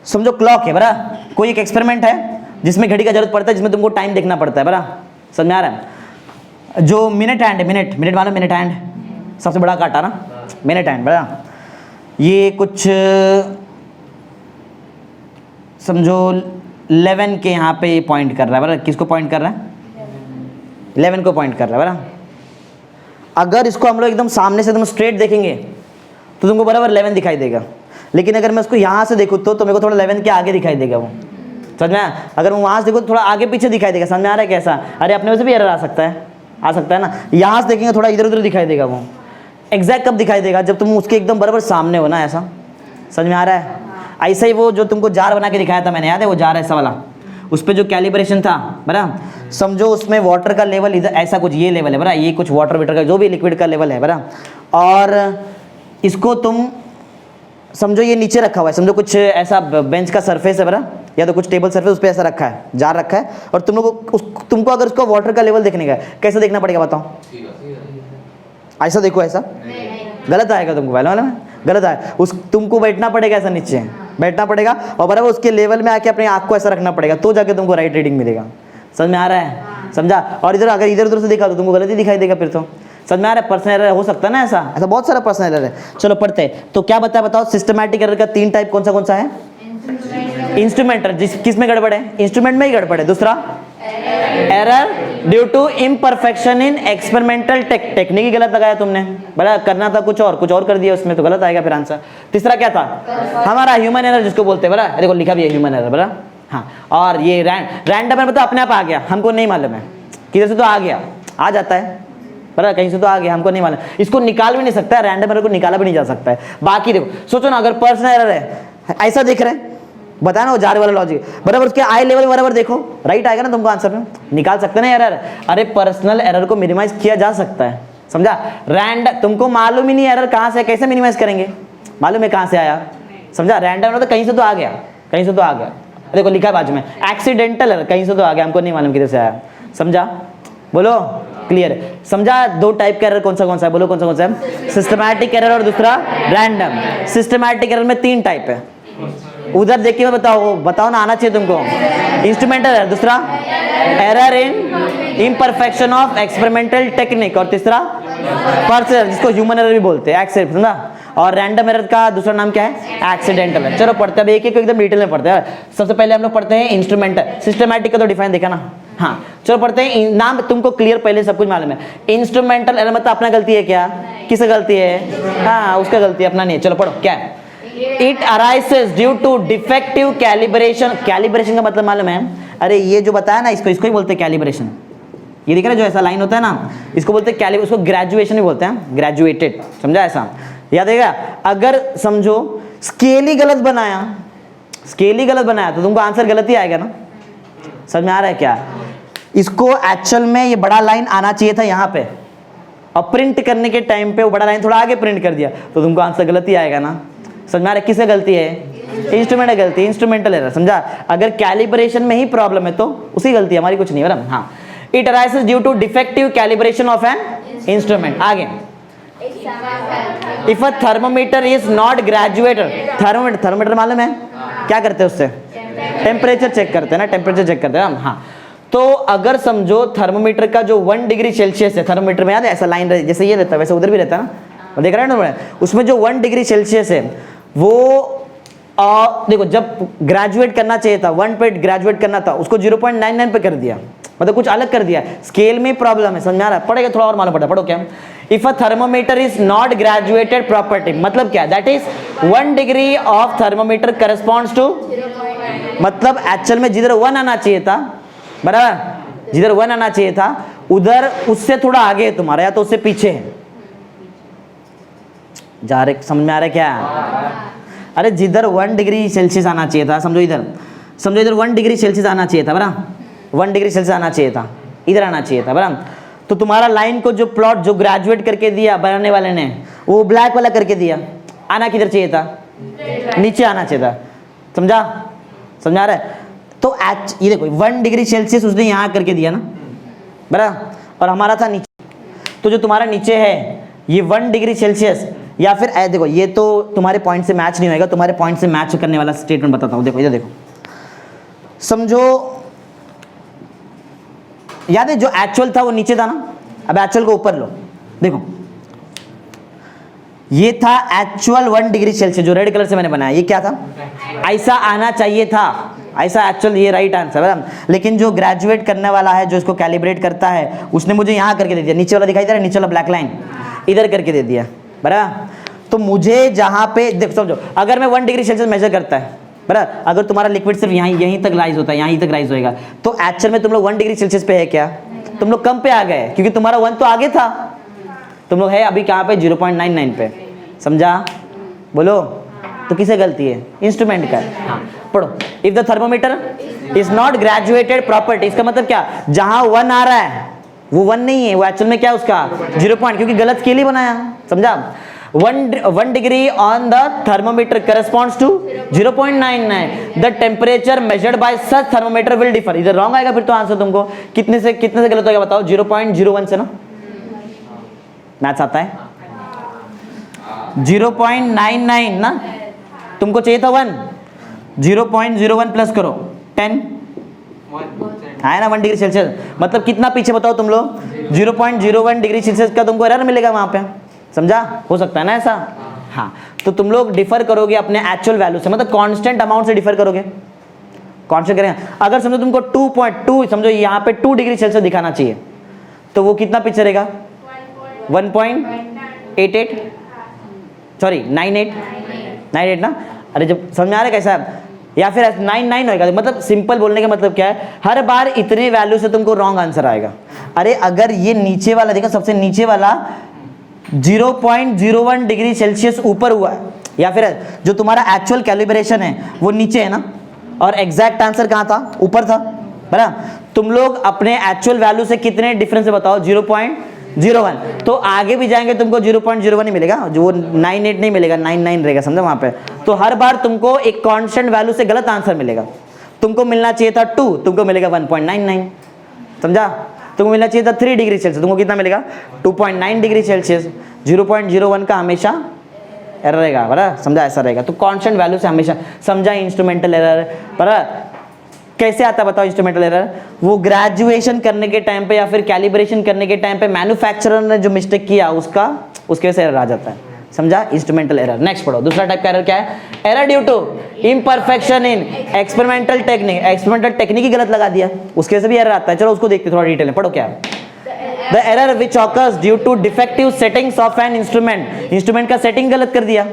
समझो क्लॉक है, बराबर, कोई एक एक्सपेरिमेंट है जिसमें घड़ी का जरूरत पड़ता है, जिसमें तुमको टाइम देखना पड़ता है, बराबर, समझ में आ रहा है। जो मिनट हैंड है, मिनट मालूम, मिनट हैंड सबसे बड़ा काटा ना, मिनट हैंड, बराबर, ये कुछ समझो 11 के यहाँ पे पॉइंट कर रहा है, बराबर, किसको पॉइंट कर रहा है? 11 को पॉइंट कर रहा है, बराबर। अगर इसको हम लोग एकदम सामने से एकदम स्ट्रेट देखेंगे तो तुमको बराबर 11 दिखाई देगा, लेकिन अगर मैं उसको यहाँ से देखूँ तो मेरे को थोड़ा 11 के आगे दिखाई देगा, वो समझ में आया? अगर मैं वहाँ से देखूँ तो थोड़ा आगे पीछे दिखाई देगा, समझ में आ रहा है कैसा? अरे अपने वजह से भी एरर आ सकता है ना। यहाँ से देखेंगे थोड़ा इधर उधर दिखाई देगा, वो एग्जैक्ट कब दिखाई देगा? जब तुम उसके एकदम बराबर सामने हो ना, ऐसा, समझ में आ रहा है? ऐसा ही वो जो तुमको जार बना के दिखाया था मैंने, याद है वो जार ऐसा वाला, उस पर जो कैलिब्रेशन था, बराबर, समझो उसमें वाटर का लेवल इधर ऐसा कुछ ये लेवल है, बराबर, ये कुछ वाटर का जो भी लिक्विड का लेवल है, बराबर, और इसको तुम समझो ये नीचे रखा हुआ है, समझो कुछ ऐसा बेंच का सरफेस है, बराबर, या तो कुछ टेबल सरफेस, उस पर ऐसा रखा है, जार रखा है, और तुमको अगर उसका वाटर का लेवल देखने का है, कैसे देखना पड़ेगा बताओ? ऐसा देखो, ऐसा गलत आएगा तुमको, वाला गलत आए, उस तुमको बैठना पड़ेगा, ऐसा नीचे बैठना पड़ेगा, और बराबर उसके लेवल में आके अपने आँख को ऐसा रखना पड़ेगा, तो जाके तुमको राइट रीडिंग मिलेगा। समझ में आ रहा है? समझा? और इधर अगर इधर उधर से देखा तो तुमको गलत ही दिखाई देगा, फिर तो समझ में आ रहा है? पर्सनल एरर हो सकता है ना, ऐसा बहुत सारा पर्सनल एरर है। चलो पढ़ते हैं, तो क्या बताओ सिस्टमैटिक एरर का 3 टाइप कौन सा है? इंस्ट्रूमेंटल, किस में गड़बड़ है? इंस्ट्रूमेंट में ही गड़बड़ है। दूसरा error due to imperfection in experimental technique ही गलत लगाया तुमने, बड़ा करना था कुछ और कर दिया उसमें, तो गलत आएगा फिर आंसर। तीसरा क्या था? हमारा ह्यूमन एरर जिसको बोलते हैं, बड़ा देखो लिखा भी है ह्यूमन एरर, बड़ा, हाँ। और ये रैंडम एरर अपने आप आ गया, हमको नहीं मालूम है किधर से, तो आ गया, आ जाता है, बड़ा कहीं से तो आ गया, हमको नहीं मालूम, इसको निकाल भी नहीं सकता है, रैंडम एरर को निकाला भी नहीं जा सकता है। बाकी देखो सोचो ना, अगर पर्सनल एरर है, ऐसा दिख रहा है, बताया ना वो जार वाला लॉजिक, बराबर उसके आई लेवल बराबर देखो, राइट आएगा ना तुमको आंसर में, निकाल सकते ना एरर। अरे पर्सनल एरर को मिनिमाइज किया जा सकता है, समझा? तुमको मालूम ही नहीं एरर कहाँ से, कैसे मिनिमाइज करेंगे? मालूम है कहाँ से आया, समझा? रैंडम एरर तो कहीं से तो आ गया, कहीं से तो आ गया, देखो लिखा है बाजू में, एक्सीडेंटल एरर कहीं से तो आ गया, हमको नहीं मालूम किधर से आया, समझा? बोलो क्लियर है? समझा? 2 टाइप का एरर कौन सा है? बोलो कौन सा है? सिस्टमैटिक एरर और दूसरा रैंडम। सिस्टमैटिक एरर में 3 टाइप है, उधर देख के बताओ ना, आना चाहिए तुमको। इंस्ट्रूमेंटल एरर, दूसरा error in imperfection of experimental technique, और तीसरा पर्सनल जिसको ह्यूमन एरर भी बोलते हैं, एक्सेप्ट, समझा? और रैंडम एरर का दूसरा नाम क्या है? Accidental error. चलो पढ़ते हैं, एक एक एकदम डिटेल में पढ़ते हैं। सबसे पहले हम लोग पढ़ते हैं इंस्ट्रूमेंटल। सिस्टमैटिक का तो डिफाइन देखा ना, हाँ। चलो पढ़ते हैं, नाम तुमको क्लियर पहले सब कुछ मालूम है। इंस्ट्रूमेंटल एरर मतलब अपना गलती है क्या? किसका गलती है? हाँ उसका गलती है, अपना नहीं है। चलो पढ़ो क्या है? It arises due to defective calibration। Calibration का मतलब मालूम है? अरे ये जो बताया ना, इसको ही बोलते हैं कैलिब्रेशन। ये दिख रहा है जो ऐसा लाइन होता है ना, इसको बोलते हैं कैलिब्रेशन, उसको ग्रेजुएशन भी बोलते हैं, ग्रेजुएटेड, समझा? ऐसा याद रहेगा। अगर समझो स्केल ही गलत बनाया तो तुमको आंसर गलत ही आएगा ना, समझ में आ रहा है क्या? इसको एक्चुअल में ये बड़ा लाइन आना चाहिए था यहाँ पे, और प्रिंट करने के टाइम पे वो बड़ा लाइन थोड़ा आगे प्रिंट कर दिया, तो तुमको आंसर गलत ही आएगा ना, समझ में आ रहा है? किससे गलती है? इंस्ट्रूमेंट गलती, इंस्ट्रूमेंटल एरर, समझा? अगर कैलिब्रेशन में ही प्रॉब्लम है तो उसी गलती है, हमारी कुछ नहीं, बराबर, हाँ। It arises due to defective calibration of an instrument. आगे, if a thermometer is not graduated, thermometer मालूम है क्या करते हैं उससे? टेम्परेचर चेक करते हैं ना, टेम्परेचर चेक करते हैं, हाँ। तो अगर समझो थर्मोमीटर का जो 1 डिग्री सेल्सियस है, थर्मोमीटर में याद है ऐसा लाइन जैसे ये रहता है वैसे उधर भी रहता है ना, देख रहे हैं ना, उसमें जो 1 डिग्री सेल्सियस है वो देखो जब ग्रेजुएट करना चाहिए था, 1 पे ग्रेजुएट करना था, उसको 0.99 पे कर दिया, मतलब कुछ अलग कर दिया, स्केल में प्रॉब्लम है, समझ में आ रहा है? पढ़ेगा थोड़ा और मालूम पड़ता है, पढ़ो क्या। If a thermometer is not graduated property, मतलब क्या, that is 1 degree of thermometer corresponds to, मतलब एक्चुअल में जिधर 1 आना चाहिए था, बराबर, जिधर 1 आना चाहिए था उधर उससे थोड़ा आगे है तुम्हारा, या तो उससे पीछे है। जा रहे, समझ में आ रहा है क्या? अरे जिधर 1 डिग्री सेल्सियस आना चाहिए था, समझो इधर 1 डिग्री सेल्सियस आना चाहिए था, बराबर, 1 डिग्री सेल्सियस आना चाहिए था, इधर आना चाहिए था, बराबर। तो तुम्हारा लाइन को जो प्लॉट जो ग्रेजुएट करके दिया बनाने वाले ने, वो ब्लैक वाला करके दिया, आना किधर चाहिए था, नीचे आना चाहिए था, समझा, समझा रहा है? तो ये देखो 1 डिग्री सेल्सियस उसने यहाँ करके दिया ना, बराबर, और हमारा था नीचे। तो जो तुम्हारा नीचे है ये 1 डिग्री सेल्सियस, या फिर देखो ये तो तुम्हारे पॉइंट से मैच नहीं होएगा, तुम्हारे पॉइंट से मैच करने वाला स्टेटमेंट बताता हूँ। देखो इधर देखो, समझो याद है जो एक्चुअल था वो नीचे था ना, अब एक्चुअल को ऊपर लो, देखो ये था एक्चुअल 1 डिग्री सेल्सियस जो रेड कलर से मैंने बनाया, ये क्या था, ऐसा आना चाहिए था, ऐसा एक्चुअल, ये राइट आंसर है। लेकिन जो ग्रेजुएट करने वाला है, जो इसको कैलिब्रेट करता है, उसने मुझे यहाँ करके दे दिया, नीचे वाला दिखाई दे रहा है, नीचे वाला ब्लैक लाइन इधर करके दे दिया, बराबर। तो मुझे जहाँ पे देखो, समझो अगर मैं 1 डिग्री सेल्सियस मेजर करता है, बराबर, अगर तुम्हारा लिक्विड सिर्फ यहीं तक राइज होता है, यहीं तक राइज होएगा, तो एक्चुअल में तुम लोग 1 डिग्री सेल्सियस पे है क्या, तुम लोग कम पे आ गए, क्योंकि तुम्हारा 1 तो आगे था, तुम लोग है अभी कहाँ पे, 0.99 पे, समझा, बोलो। तो किसे गलती है, इंस्ट्रूमेंट का। हाँ पढ़ो, if the thermometer is not graduated property, इसका मतलब क्या, जहां 1 आ रहा है वो 1 नहीं है, वो एक्चुअल में क्या उसका 0 पॉइंट, क्योंकि गलत स्केल ही बनाया, समझा। 1 degree on the thermometer corresponds to 0.99, the temperature measured by such thermometer will differ, इधर रॉन्ग आएगा फिर तो आंसर तुमको कितने से गलत होगा बताओ, 0.01 से ना, मैथ्स आता है, 0.99 ना, तुमको चाहिए था 1, 0.01 प्लस करो 10 है ना, 1 डिग्री सेल्सियस, मतलब कितना पीछे बताओ तुम लोग, 0.01 डिग्री सेल्सियस का तुमको एरर मिलेगा वहां पे, समझा, हो सकता है ना ऐसा। हाँ तो तुम लोग डिफर करोगे अपने एक्चुअल वैल्यू से, मतलब कांस्टेंट अमाउंट से डिफर करोगे, कांस्टेंट करेंगे। अगर समझो तुमको 2.2 समझो यहाँ पे 2 डिग्री सेल्सियस दिखाना चाहिए, तो वो कितना पीछे रहेगा, 1.88 सॉरी 98 ना, अरे जब समझ आ रहा है कैसा, या फिर 99 होगा, मतलब सिंपल बोलने का मतलब क्या है, हर बार इतने वैल्यू से तुमको रॉन्ग आंसर आएगा। अरे अगर ये नीचे वाला देखो, सबसे नीचे वाला 0.01 डिग्री सेल्सियस ऊपर हुआ है, या फिर जो तुम्हारा एक्चुअल कैलिब्रेशन है वो नीचे है ना, और एग्जैक्ट आंसर कहाँ था, ऊपर था, बराबर। तुम लोग अपने एक्चुअल वैल्यू से कितने डिफरेंस है बताओ, 0.01, तो आगे भी जाएंगे तुमको 0.01 ही मिलेगा, जो वो 98 नहीं मिलेगा, 99 रहेगा, समझो वहां पे। तो हर बार तुमको एक कांस्टेंट वैल्यू से गलत आंसर मिलेगा, तुमको मिलना चाहिए था 2, तुमको मिलेगा 1.99, समझा। तुमको मिलना चाहिए था 3 डिग्री सेल्सियस, तुमको कितना मिलेगा 2.9 डिग्री सेल्सियस। 0.01 का हमेशा एरर रहेगा, बराबर, समझा, ऐसा रहेगा। तो कांस्टेंट वैल्यू से हमेशा, समझा, इंस्ट्रूमेंटल एरर, बराबर। कैसे आता बताओ इंस्ट्रूमेंटल एरर, वो ग्रेजुएशन करने के टाइम पे या फिर कैलिब्रेशन करने के टाइम पे मैन्युफैक्चरर ने जो मिस्टेक किया उसके वजह से एरर आ जाता है, समझा, इंस्ट्रूमेंटल एरर। नेक्स्ट पढ़ो, दूसरा टाइप का एरर क्या है, error due to imperfection in experimental technique, experimental technique ही गलत लगा दिया, उसके वजह से भी एरर आता है। चलो उसको देखते थोड़ा डिटेल में, पढ़ो क्या है, the error which occurs due to defective settings of an instrument, instrument का सेटिंग गलत कर दिया।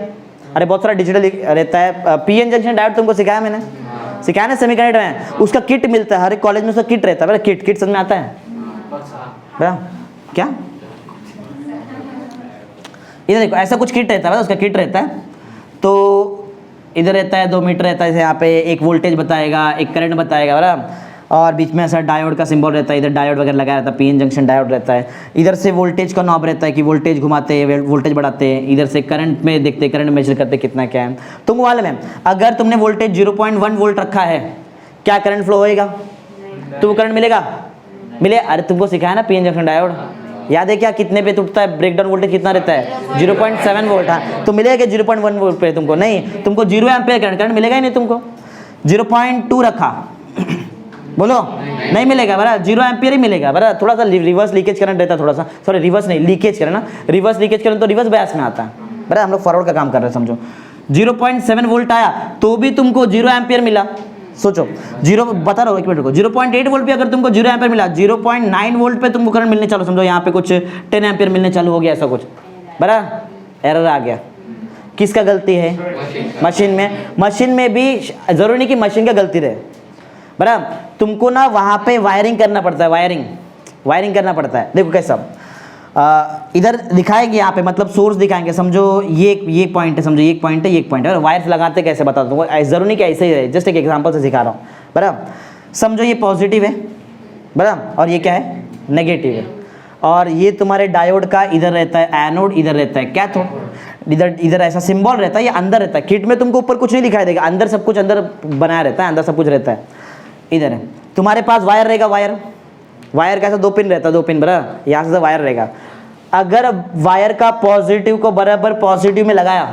अरे बहुत सारा डिजिटल रहता है, पीएन जंक्शन डायोड तुमको सिखाया मैंने, सिखाया ना सेमीकंडक्टर में, उसका किट मिलता है हर एक कॉलेज में, उसका किट रहता है, किट समझ में आता है क्या, इधर देखो ऐसा कुछ किट रहता है, उसका किट रहता है, तो इधर रहता है 2 मीटर रहता है, यहाँ पे एक वोल्टेज बताएगा, एक करंट बताएगा, बराबर, और बीच में ऐसा डायोड का सिंबल रहता है, इधर डायोड वगैरह लगाया रहता है, पीएन जंक्शन डायोड रहता है, इधर से वोल्टेज का नॉब रहता है कि वोल्टेज घुमाते हैं, वोल्टेज बढ़ाते हैं, इधर से करंट में देखते, करंट मेजर करते कितना क्या है। तुमको मालूम है अगर तुमने वोल्टेज 0.1 वोल्ट रखा है, क्या करंट फ्लो होएगा, तो वो करंट मिलेगा, मिले। अरे तुमको सिखाया ना पीएन जंक्शन डायोड, याद है क्या, कितने पे टूटता है, ब्रेकडाउन वोल्टेज कितना रहता है 0.7 वोल्ट, हाँ, तो मिलेगा 0.1 वोल्ट पे तुमको, नहीं, तुमको 0 एम्पीयर करंट मिलेगा ही नहीं, तुमको 0.2 रखा बोलो नहीं मिलेगा, बराबर, 0 एम्पीयर ही मिलेगा, बराबर। थोड़ा सा रिवर्स लीकेज करंट रहता है, थोड़ा सा, सॉरी रिवर्स नहीं, लीकेज करंट ना, रिवर्स लीकेज करंट तो रिवर्स बायस में आता है, बराबर, हम लोग फॉरवर्ड का काम कर रहे हैं, समझो। 0.7 वोल्ट आया तो भी तुमको 0 एम्पीयर मिला, सोचो, जीरो बता रहा हूँ, एक मिनट रुको। 0.8 वोल्ट पे अगर तुमको 0 एम्पियर मिला, 0.9 वोल्ट पे तुमको करंट मिलने चालू, समझो यहाँ पे कुछ 10 एम्पियर मिलने चालू हो गया, ऐसा कुछ, बराबर, एरर आ गया। किसका गलती है? मशीन में। मशीन में भी जरूरी नहीं कि मशीन का गलती रहे, बराबर, तुमको ना वहाँ पे वायरिंग करना पड़ता है, वायरिंग करना पड़ता है। देखो कैसा, इधर दिखाएंगे यहाँ पे, मतलब सोर्स दिखाएंगे, समझो ये पॉइंट है, समझो ये पॉइंट है, ये पॉइंट है, और वायर्स लगाते कैसे बता दूँ, जरूरी नहीं कि ऐसे ही है, जस्ट एक एग्जांपल से सिखा रहा हूँ, बराबर। समझो ये पॉजिटिव है, बराबर, और ये क्या है? नेगेटिव है, और ये तुम्हारे डायोड का इधर रहता है एनोड, इधर रहता है कैथोड, इधर ऐसा सिंबल रहता है, ये अंदर रहता है। किट में तुमको ऊपर कुछ नहीं दिखाई देगा, अंदर सब कुछ अंदर बनाया रहता है, अंदर सब कुछ रहता है। इधर है तुम्हारे पास वायर रहेगा, वायर कैसा 2 पिन रहता है, 2 पिन, बराबर, यहाँ से वायर रहेगा। अगर वायर का पॉजिटिव को बराबर पॉजिटिव में लगाया,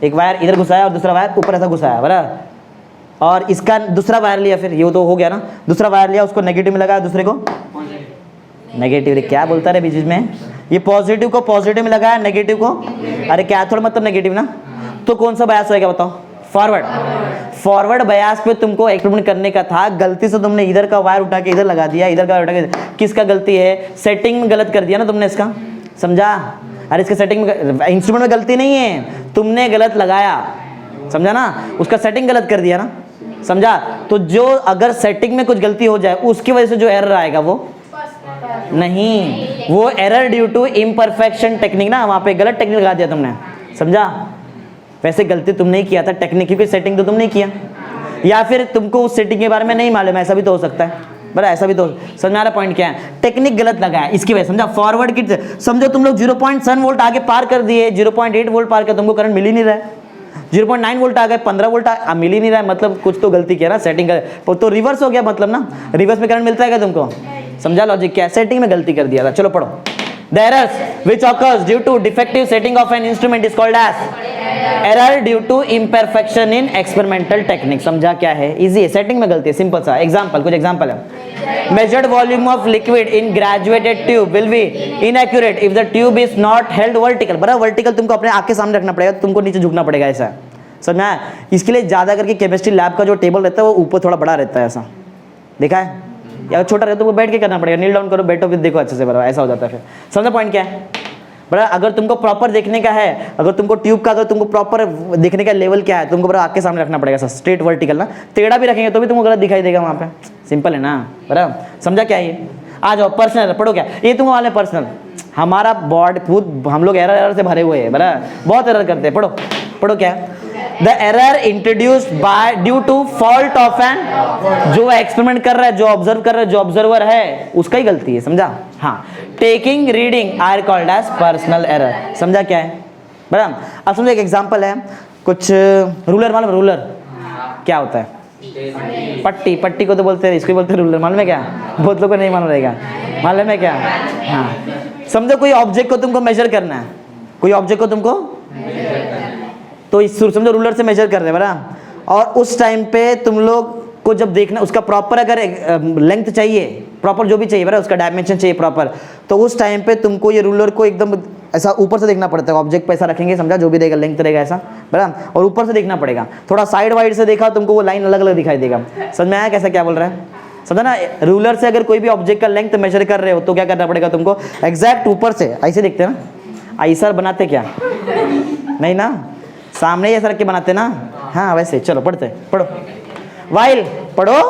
एक वायर इधर घुसाया और दूसरा वायर ऊपर ऐसा घुसाया, बराबर, और इसका दूसरा वायर लिया, फिर ये तो हो गया ना, दूसरा वायर लिया, उसको नेगेटिव में लगाया, दूसरे को नेगेटिव, क्या बोलता है बीच में, ये पॉजिटिव को पॉजिटिव में लगाया, नेगेटिव को, अरे कैथोड मतलब नेगेटिव ना, तो कौन सा बयास होएगा बताओ? फॉरवर्ड बयास पे तुमको एक्सपेरिमेंट करने का था, गलती से तुमने इधर का वायर उठा के इधर लगा दिया, इधर का उठा के, किसका गलती है? सेटिंग में गलत कर दिया ना तुमने इसका, समझा? अरे इसके सेटिंग में, इंस्ट्रूमेंट में गलती नहीं है, तुमने गलत लगाया, समझा ना, उसका सेटिंग गलत कर दिया ना, समझा? तो जो अगर सेटिंग में कुछ गलती हो जाए, उसकी वजह से जो एरर आएगा वो नहीं, वो error due to imperfection technique ना, वहां पे गलत टेक्निक लगा दिया तुमने, समझा? वैसे गलती तुमने ही किया था, टेक्निक, क्योंकि सेटिंग तो तुमने ही किया, या फिर तुमको उस सेटिंग के बारे में नहीं मालूम, ऐसा भी तो हो सकता है, बड़ा ऐसा भी तो। समझ में आ रहा पॉइंट क्या है? टेक्निक गलत लगाया इसकी वजह, समझा? फॉरवर्ड की, समझो तुम लोग 0.7 वोल्ट आगे पार कर दिए, 0.8 वोल्ट पार कर, तुमको करंट मिल ही नहीं रहा है, 0.9 वोल्ट आ गए, 15 वोल्ट मिल ही नहीं रहा है, मतलब कुछ तो गलती किया ना, सेटिंग कर, तो रिवर्स हो गया, मतलब ना, रिवर्स में करंट मिलता है क्या तुमको? समझा लॉजिक क्या? सेटिंग में गलती कर दिया था। चलो पढ़ो। The errors which occurs due to defective setting of an instrument is called as error due to imperfection in experimental technique। समझा क्या है? इजी है, सेटिंग में गलती है, सिंपल सा एग्जांपल, कुछ एग्जांपल है। Measured volume of liquid in graduated tube will be inaccurate if the tube is not held vertical। बड़ा वर्टिकल तुमको अपने आँख के सामने रखना पड़ेगा, तुमको नीचे झुकना पड़ेगा, ऐसा समझ में आया? इसके लिए ज्यादा करके केमिस्ट्री लैब का जो टेबल रहता है वो ऊपर थोड़ा बड़ा रहता है, ऐसा देखा है, या छोटा रहता है तो बैठ के करना पड़ेगा, नील डाउन करो, बैठो, फिर देखो अच्छे से, बराबर, ऐसा हो जाता है। फिर समझा पॉइंट क्या है? बड़ा अगर तुमको प्रॉपर देखने का है, अगर तुमको ट्यूब का अगर तुमको प्रॉपर देखने का लेवल क्या है, तुमको बड़ा आँख के सामने रखना पड़ेगा, स्ट्रेट वर्टिकल ना, टेढ़ा भी रखेंगे तो भी तुमको गलत दिखाई देगा वहाँ पे, सिंपल है ना, बराबर। समझा क्या ये? आ जाओ पर्सनल, पढ़ो क्या ये तुम वाले पर्सनल, हमारा बॉर्ड खुद हम लोग एरर से भरे हुए हैं, बराबर, बहुत एरर करते हैं। पढ़ो क्या? The error introduced by due to fault of an, जो एक्सपेरिमेंट कर रहा है, जो ऑब्जर्व कर रहा है, जो ऑब्जर्वर है, उसका ही गलती है, समझा? हाँ, taking reading are called as personal error. समझा क्या है? बराबर। अब समझो एक एग्जांपल है, कुछ रूलर, मालूम रूलर क्या होता है? पट्टी को तो बोलते हैं, इसको बोलते हैं रूलर, मालूम है क्या? बहुत लोगों को नहीं मालूम रहेगा, मालूम है क्या? हाँ, समझो कोई ऑब्जेक्ट को तुमको मेजर करना है, कोई ऑब्जेक्ट को तुमको, तो इस समझो रूलर से मेजर कर रहे हैं, बराबर, और उस टाइम पे तुम लोग को जब देखना, उसका प्रॉपर अगर लेंथ चाहिए, प्रॉपर जो भी चाहिए, बराबर, उसका डायमेंशन चाहिए प्रॉपर, तो उस टाइम पे तुमको ये रूलर को एकदम ऐसा ऊपर से देखना पड़ता है, ऑब्जेक्ट पे ऐसा रखेंगे, समझा, जो भी देगा लेंथ रहेगा ऐसा, बराबर, और ऊपर से देखना पड़ेगा, थोड़ा साइड वाइड से देखा तुमको वो लाइन अलग अलग दिखाई देगा। समझ में आया कैसा क्या बोल रहा है? समझा ना? रूलर से अगर कोई भी ऑब्जेक्ट का लेंथ मेजर कर रहे हो तो क्या करना पड़ेगा तुमको? एग्जैक्ट ऊपर से ऐसे देखते हैं ना, ऐसा बनाते क्या? नहीं ना, सामने ये रख के बनाते ना, हाँ वैसे। चलो पढ़ो।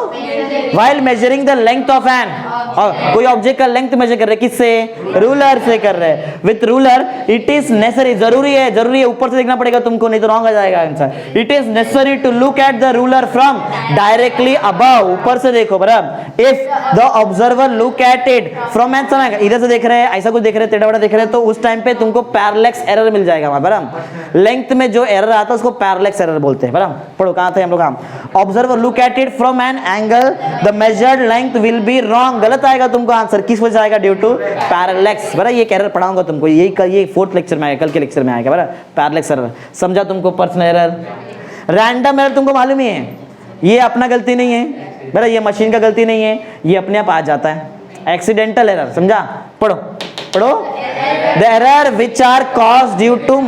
While measuring the length of an, और कोई ऑब्जेक्ट का लेंथ मेजर कर रहे, किससे? रूलर से कर रहे। With ruler it is necessary, जरूरी है, ऊपर से देखना पड़ेगा तुमको, नहीं तो रॉन्ग आ जाएगा answer. It is necessary to look at the ruler from directly above, ऊपर से देखो, बराबर। If the observer look at it from an, इधर से देख रहे हैं, ऐसा कुछ देख रहे हैं, टेढ़ा बड़ा देख रहे हैं, तो उस टाइम पे तुमको पैरेलैक्स एरर मिल जाएगा वहां, बराबर। लेंथ में जो एरर आता है उसको पैरेलैक्स एरर बोलते हैं, बराबर। पढ़ो, कहां थे हम लोग? Observer look at it from an angle, the measured length will be wrong, गलत आएगा तुमको आंसर, किस वजह से आएगा? ड्यू टू पैरेलैक्स, बराबर। ये एरर पढ़ाऊंगा तुमको, ये 4th लेक्चर में आएगा, कल के लेक्चर में आएगा, बराबर, पैरेलैक्स एरर। समझा तुमको? पर्सनल एरर, रैंडम एरर तुमको मालूम ही है, ये अपना गलती नहीं है, बराबर, ये मशीन का गलती नहीं है, ये अपने आप आ जाता है। एक्सीडेंटल एरर, समझा? पढ़ो। The error which are caused due to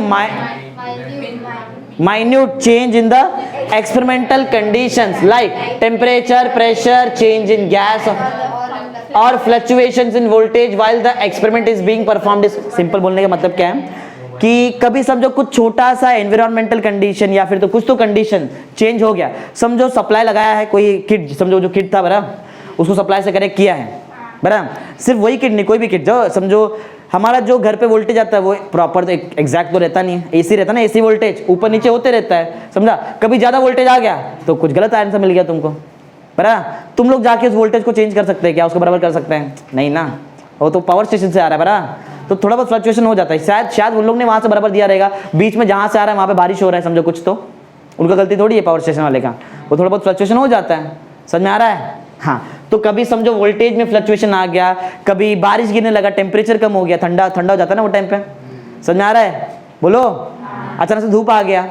minute change in the experimental conditions like temperature, pressure, change in gas or fluctuations in voltage while the experiment is being performed is simple बोलने का मतलब क्या है कि कभी समझो कुछ छोटा सा एनवायरमेंटल कंडीशन या फिर तो कुछ तो कंडीशन चेंज हो गया, समझो सप्लाई लगाया है कोई किट, समझो जो किट था बरा उसको सप्लाई से कनेक्ट किया है बरा, सिर्फ वही किट नहीं कोई भी किट, जो समझो हमारा जो घर पे वोल्टेज आता है वो प्रॉपर तो एग्जैक्ट तो रहता नहीं है, एसी रहता ना, एसी वोल्टेज ऊपर नीचे होते रहता है, समझा, कभी ज़्यादा वोल्टेज आ गया तो कुछ गलत आंसर मिल गया तुमको बरा, तुम लोग जाके उस वोल्टेज को चेंज कर सकते हैं क्या, उसको बराबर कर सकते हैं नहीं ना, वो तो पावर स्टेशन से आ रहा है बरा, तो थोड़ा बहुत फ्लक्चुएशन हो जाता है, शायद उन लोग ने वहाँ से बराबर दिया रहेगा, बीच में जहाँ से आ रहा है वहाँ पे बारिश हो रहा है समझो कुछ, तो उनका गलती थोड़ी है पावर स्टेशन वाले का, वो थोड़ा बहुत फ्लक्चुएशन हो जाता है, समझ में आ रहा है। हाँ, तो कभी समझो वोल्टेज में फ्लक्चुएशन आ गया, कभी बारिश गिरने लगा, टेम्परेचर कम हो गया, ठंडा ठंडा हो जाता है ना वो टाइम पे, समझ में आ रहा है, बोलो, अचानक से धूप आ गया,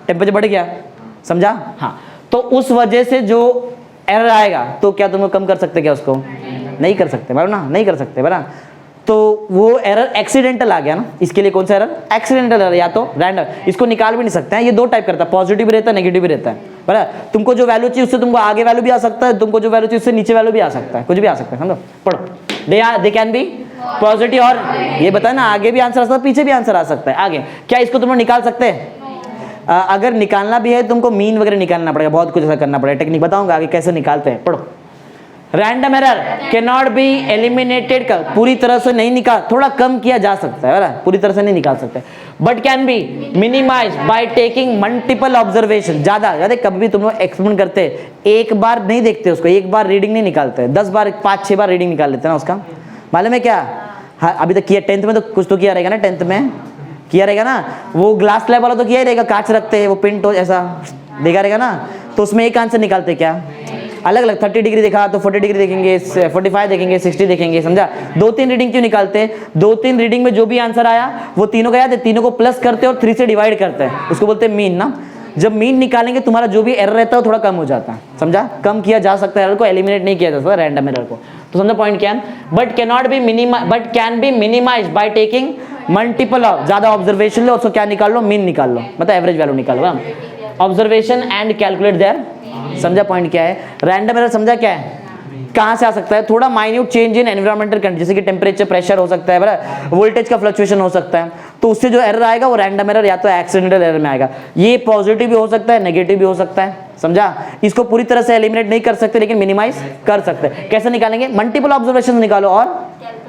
टेम्परेचर बढ़ गया, समझा। हाँ, तो उस वजह से जो एरर आएगा तो क्या तुम लोग कम कर सकते क्या उसको, नहीं कर सकते बराबर ना, नहीं कर सकते बराबर, तो वो एरर एक्सीडेंटल आ गया ना, इसके लिए कौन सा एरर, एक्सीडेंटल एरर या तो रैंडम, इसको निकाल भी नहीं सकते हैं, ये दो टाइप करता है, पॉजिटिव भी रहता है नेगेटिव भी रहता है बराबर, तुमको जो वैल्यू चाहिए उससे तुमको आगे वैल्यू भी आ सकता है, तुमको जो वैल्यू चाहिए उससे नीचे वैल्यू भी आ सकता है, कुछ भी आ सकता है, समझो, पढ़ो, दे कैन बी पॉजिटिव, और ये बताया ना आगे भी आंसर आ सकता है पीछे भी आंसर आ सकता है, आगे क्या इसको तुम लोग निकाल सकते हैं, अगर निकालना भी है तुमको मीन वगैरह निकालना पड़ेगा, बहुत कुछ ऐसा करना पड़ेगा, टेक्निक बताऊंगा आगे कैसे निकालते हैं, पढ़ो। Random error can not be eliminated, कर पूरी तरह से नहीं निकाल, थोड़ा कम किया जा सकता है बराबर, पूरी तरह से नहीं निकाल सकते, but can be minimise by taking multiple observation, ज्यादा ज्यादा कभी भी तुम लोग एक्सपेरिमेंट करते हैं एक बार नहीं देखते उसको, एक बार रीडिंग नहीं निकालते, 10 बार 5-6 बार रीडिंग निकाल लेते हैं ना उसका, मालूम है क्या। हाँ, अभी तक किया, 10th में तो कुछ तो किया रहेगा ना, 10th में किया रहेगा ना, वो ग्लास स्लैब वाला तो किया ही रहेगा, कांच रखते हैं वो पिंट हो ऐसा देखा रहेगा ना, तो उसमें एक आंसर निकालते क्या, अलग अलग 30 डिग्री देखा तो 40 डिग्री देखेंगे, 45 देखेंगे, 60 देखेंगे, समझा, 2-3 रीडिंग क्यों निकालते हैं, 2-3 रीडिंग में जो भी आंसर आया वो तीनों का याद है, तीनों को प्लस करते हैं और 3 से डिवाइड करते हैं, उसको बोलते हैं मीन ना, जब मीन निकालेंगे तुम्हारा जो भी एरर रहता है वो थोड़ा कम हो जाता है, समझा, कम किया जा सकता है एरर को, एलिमिनेट नहीं किया जा सकता रैंडम एरर को, तो समझा पॉइंट क्या है, but can be minimise by taking multiple, ज्यादा ऑब्जर्वेशन लो, उसको क्या निकाल लो, मीन निकाल लो, मतलब एवरेज वैल्यू निकाल लो, ऑब्जर्वेशन एंड कैलकुलेट देयर, समझा पॉइंट क्या है। रैंडम एरर समझा क्या है, कहां से आ सकता है, थोड़ा minute change in environmental condition, जैसे कि टेम्परेचर, प्रेशर हो सकता है बराबर, वोल्टेज का फ्लक्चुएशन हो सकता है, तो उससे जो एरर आएगा वो रैंडम एरर या तो एक्सीडेंटल एरर में आएगा, ये पॉजिटिव भी हो सकता है नेगेटिव भी हो सकता है, समझा, इसको पूरी तरह से एलिमिनेट नहीं कर सकते लेकिन मिनिमाइज कर सकते हैं, कैसे निकालेंगे, मल्टीपल ऑब्जर्वेशन निकालो और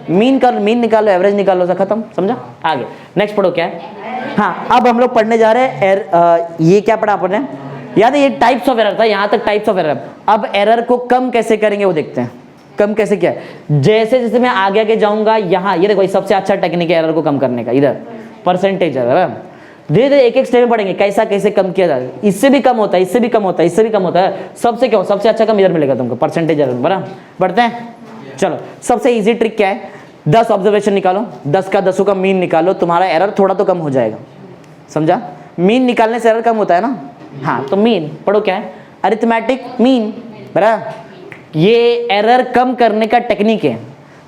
मीन निकालो, एवरेज निकालो, खत्म, समझा। आगे नेक्स्ट पढ़ो क्या है। हाँ, अब हम लोग पढ़ने जा रहे हैं ये क्या पढ़ा आपने, याद है ये टाइप्स ऑफ एरर था, यहां तक टाइप्स ऑफ एरर, अब एरर को कम कैसे करेंगे वो देखते हैं, कम कैसे किया, जैसे जैसे मैं आगे आगे जाऊंगा, यहाँ ये देखो सबसे अच्छा टेक्निक है एरर को कम करने का, इधर परसेंटेज एरर, धीरे धीरे एक एक स्टेप में पढ़ेंगे कैसा कैसे कम किया जाए, इससे भी कम होता है, इससे भी कम होता है, इससे भी कम होता है, सबसे क्यों, सबसे अच्छा कम इधर मिलेगा तुमको परसेंटेज एरर, बराबर, बढ़ते हैं, चलो सबसे इजी ट्रिक क्या है, 10 ऑब्जर्वेशन निकालो, 10 का 10 का मीन निकालो, तुम्हारा एरर थोड़ा तो कम हो जाएगा, समझा, मीन निकालने से एरर कम होता है ना। हाँ, तो मीन पढ़ो क्या है, अरिथमेटिक मीन, बराबर, ये एरर कम करने का टेक्निक है,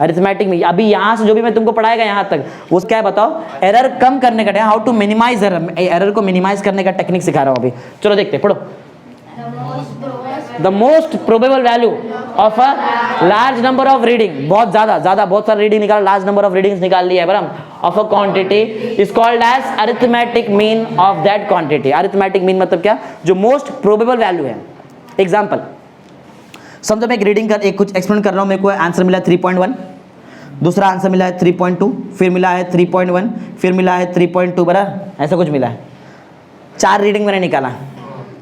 अरिथमेटिक मीन, अभी यहाँ से जो भी मैं तुमको पढ़ाएगा यहाँ तक वो क्या है बताओ, एरर कम करने का, how to minimise error, error को मिनिमाइज करने का टेक्निक सिखा रहा हूँ अभी, चलो देखते पढ़ो। The most probable value of a large number of reading, बहुत ज्यादा बहुत सारा रीडिंग निकाल, लार्ज नंबर ऑफ रीडिंग्स निकाल लिया है बराबर, of a quantity is called as arithmetic mean of that quantity. Arithmetic mean मतलब क्या, जो मोस्ट प्रोबेबल वैल्यू है। एग्जांपल, समझो मैं एक रीडिंग कर, एक कुछ एक्सपेरिमेंट कर रहा हूं, मेरे को आंसर मिला 3.1, दूसरा आंसर मिला है 3.2, फिर मिला है 3.1, फिर मिला है 3.2, बराबर, ऐसा कुछ मिला है, 4 रीडिंग मैंने निकाला।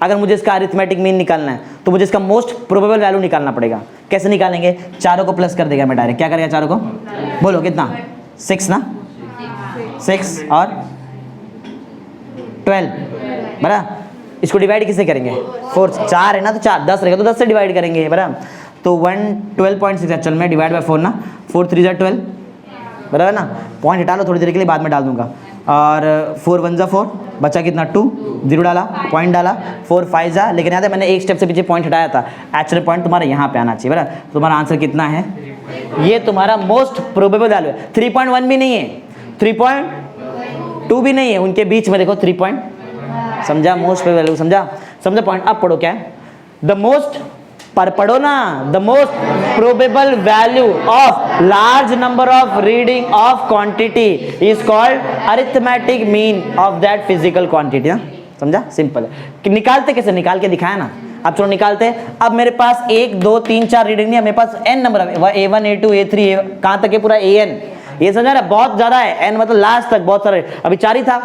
अगर मुझे इसका अरिथमेटिक मीन निकालना है तो मुझे इसका मोस्ट प्रोबेबल वैल्यू निकालना पड़ेगा। कैसे निकालेंगे, चारों को प्लस कर देगा मैं डायरेक्ट, क्या करेगा चारों को, बोलो कितना, 6 ना, 6 और 12, बराबर, इसको डिवाइड किससे करेंगे, 4, 4 है ना, तो 4, 10 रहेगा तो 10 से डिवाइड करेंगे, बराबर, तो 112.6 चल मैं डिवाइड बाय 4 ना, 4 3 जा 12, बराबर ना, पॉइंट हटा लो थोड़ी देर के लिए, बाद में डाल दूंगा, और 4 1 जा 4, बचा कितना 2, 0 डाला, पॉइंट डाला, 4 5 जा, लेकिन याद है मैंने एक स्टेप से पीछे पॉइंट हटाया था, एक्चुअल पॉइंट तुम्हारा यहाँ पे आना चाहिए, बराबर, तुम्हारा आंसर कितना है, ये तुम्हारा मोस्ट प्रोबेबल वैल्यू है। 3.1 भी नहीं है, 3.2 भी नहीं है, उनके बीच में देखो समझा, मोस्ट प्रोबेबल वैल्यू, समझा, समझा पॉइंट। अब पढ़ो क्या है, द मोस्ट, पर पढ़ो ना, the most probable value of large number of reading of quantity is called arithmetic mean of that physical quantity. ना समझा, सिंपल है। कि निकालते कैसे, निकाल के दिखाया ना। अब चलो निकालते हैं। अब मेरे पास 1 2 3 4 रीडिंग नहीं है, मेरे पास n नंबर है, A1 A2 A3 कहाँ तक है, पूरा AN। ये समझा ना, बहुत ज्यादा है, n मतलब लास्ट तक बहुत सारे। अभी 4 ही था,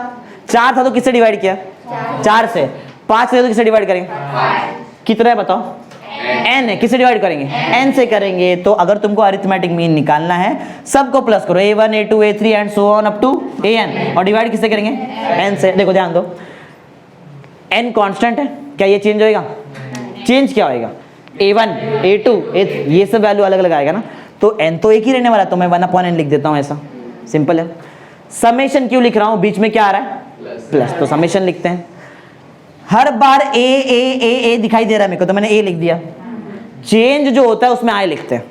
4 था तो किससे डिवाइड किया, 4 से। 5 से तो किससे डिवाइड करेंगे, कितना है बताओ, n है, किससे डिवाइड करेंगे, n से करेंगे। तो अगर तुमको अरिथमेटिक मीन निकालना है, सबको प्लस करो, A1 A2 A3 and so on up to AN, और डिवाइड किससे करेंगे, n से। देखो ध्यान दो, n कांस्टेंट है, क्या ये चेंज होएगा, चेंज क्या होएगा, A1 A2 A3 ये सब वैल्यू अलग अलग आएगा ना, तो n तो एक ही रहने वाला, तो मैं 1/n लिख देता हूं, ऐसा सिंपल है। समेशन क्यों लिख रहा हूं, बीच में क्या आ रहा है, प्लस, तो समेशन लिखते हैं। हर बार ए दिखाई दे रहा है मेरे को, तो मैंने a लिख दिया। चेंज जो होता है उसमें i लिखते हैं।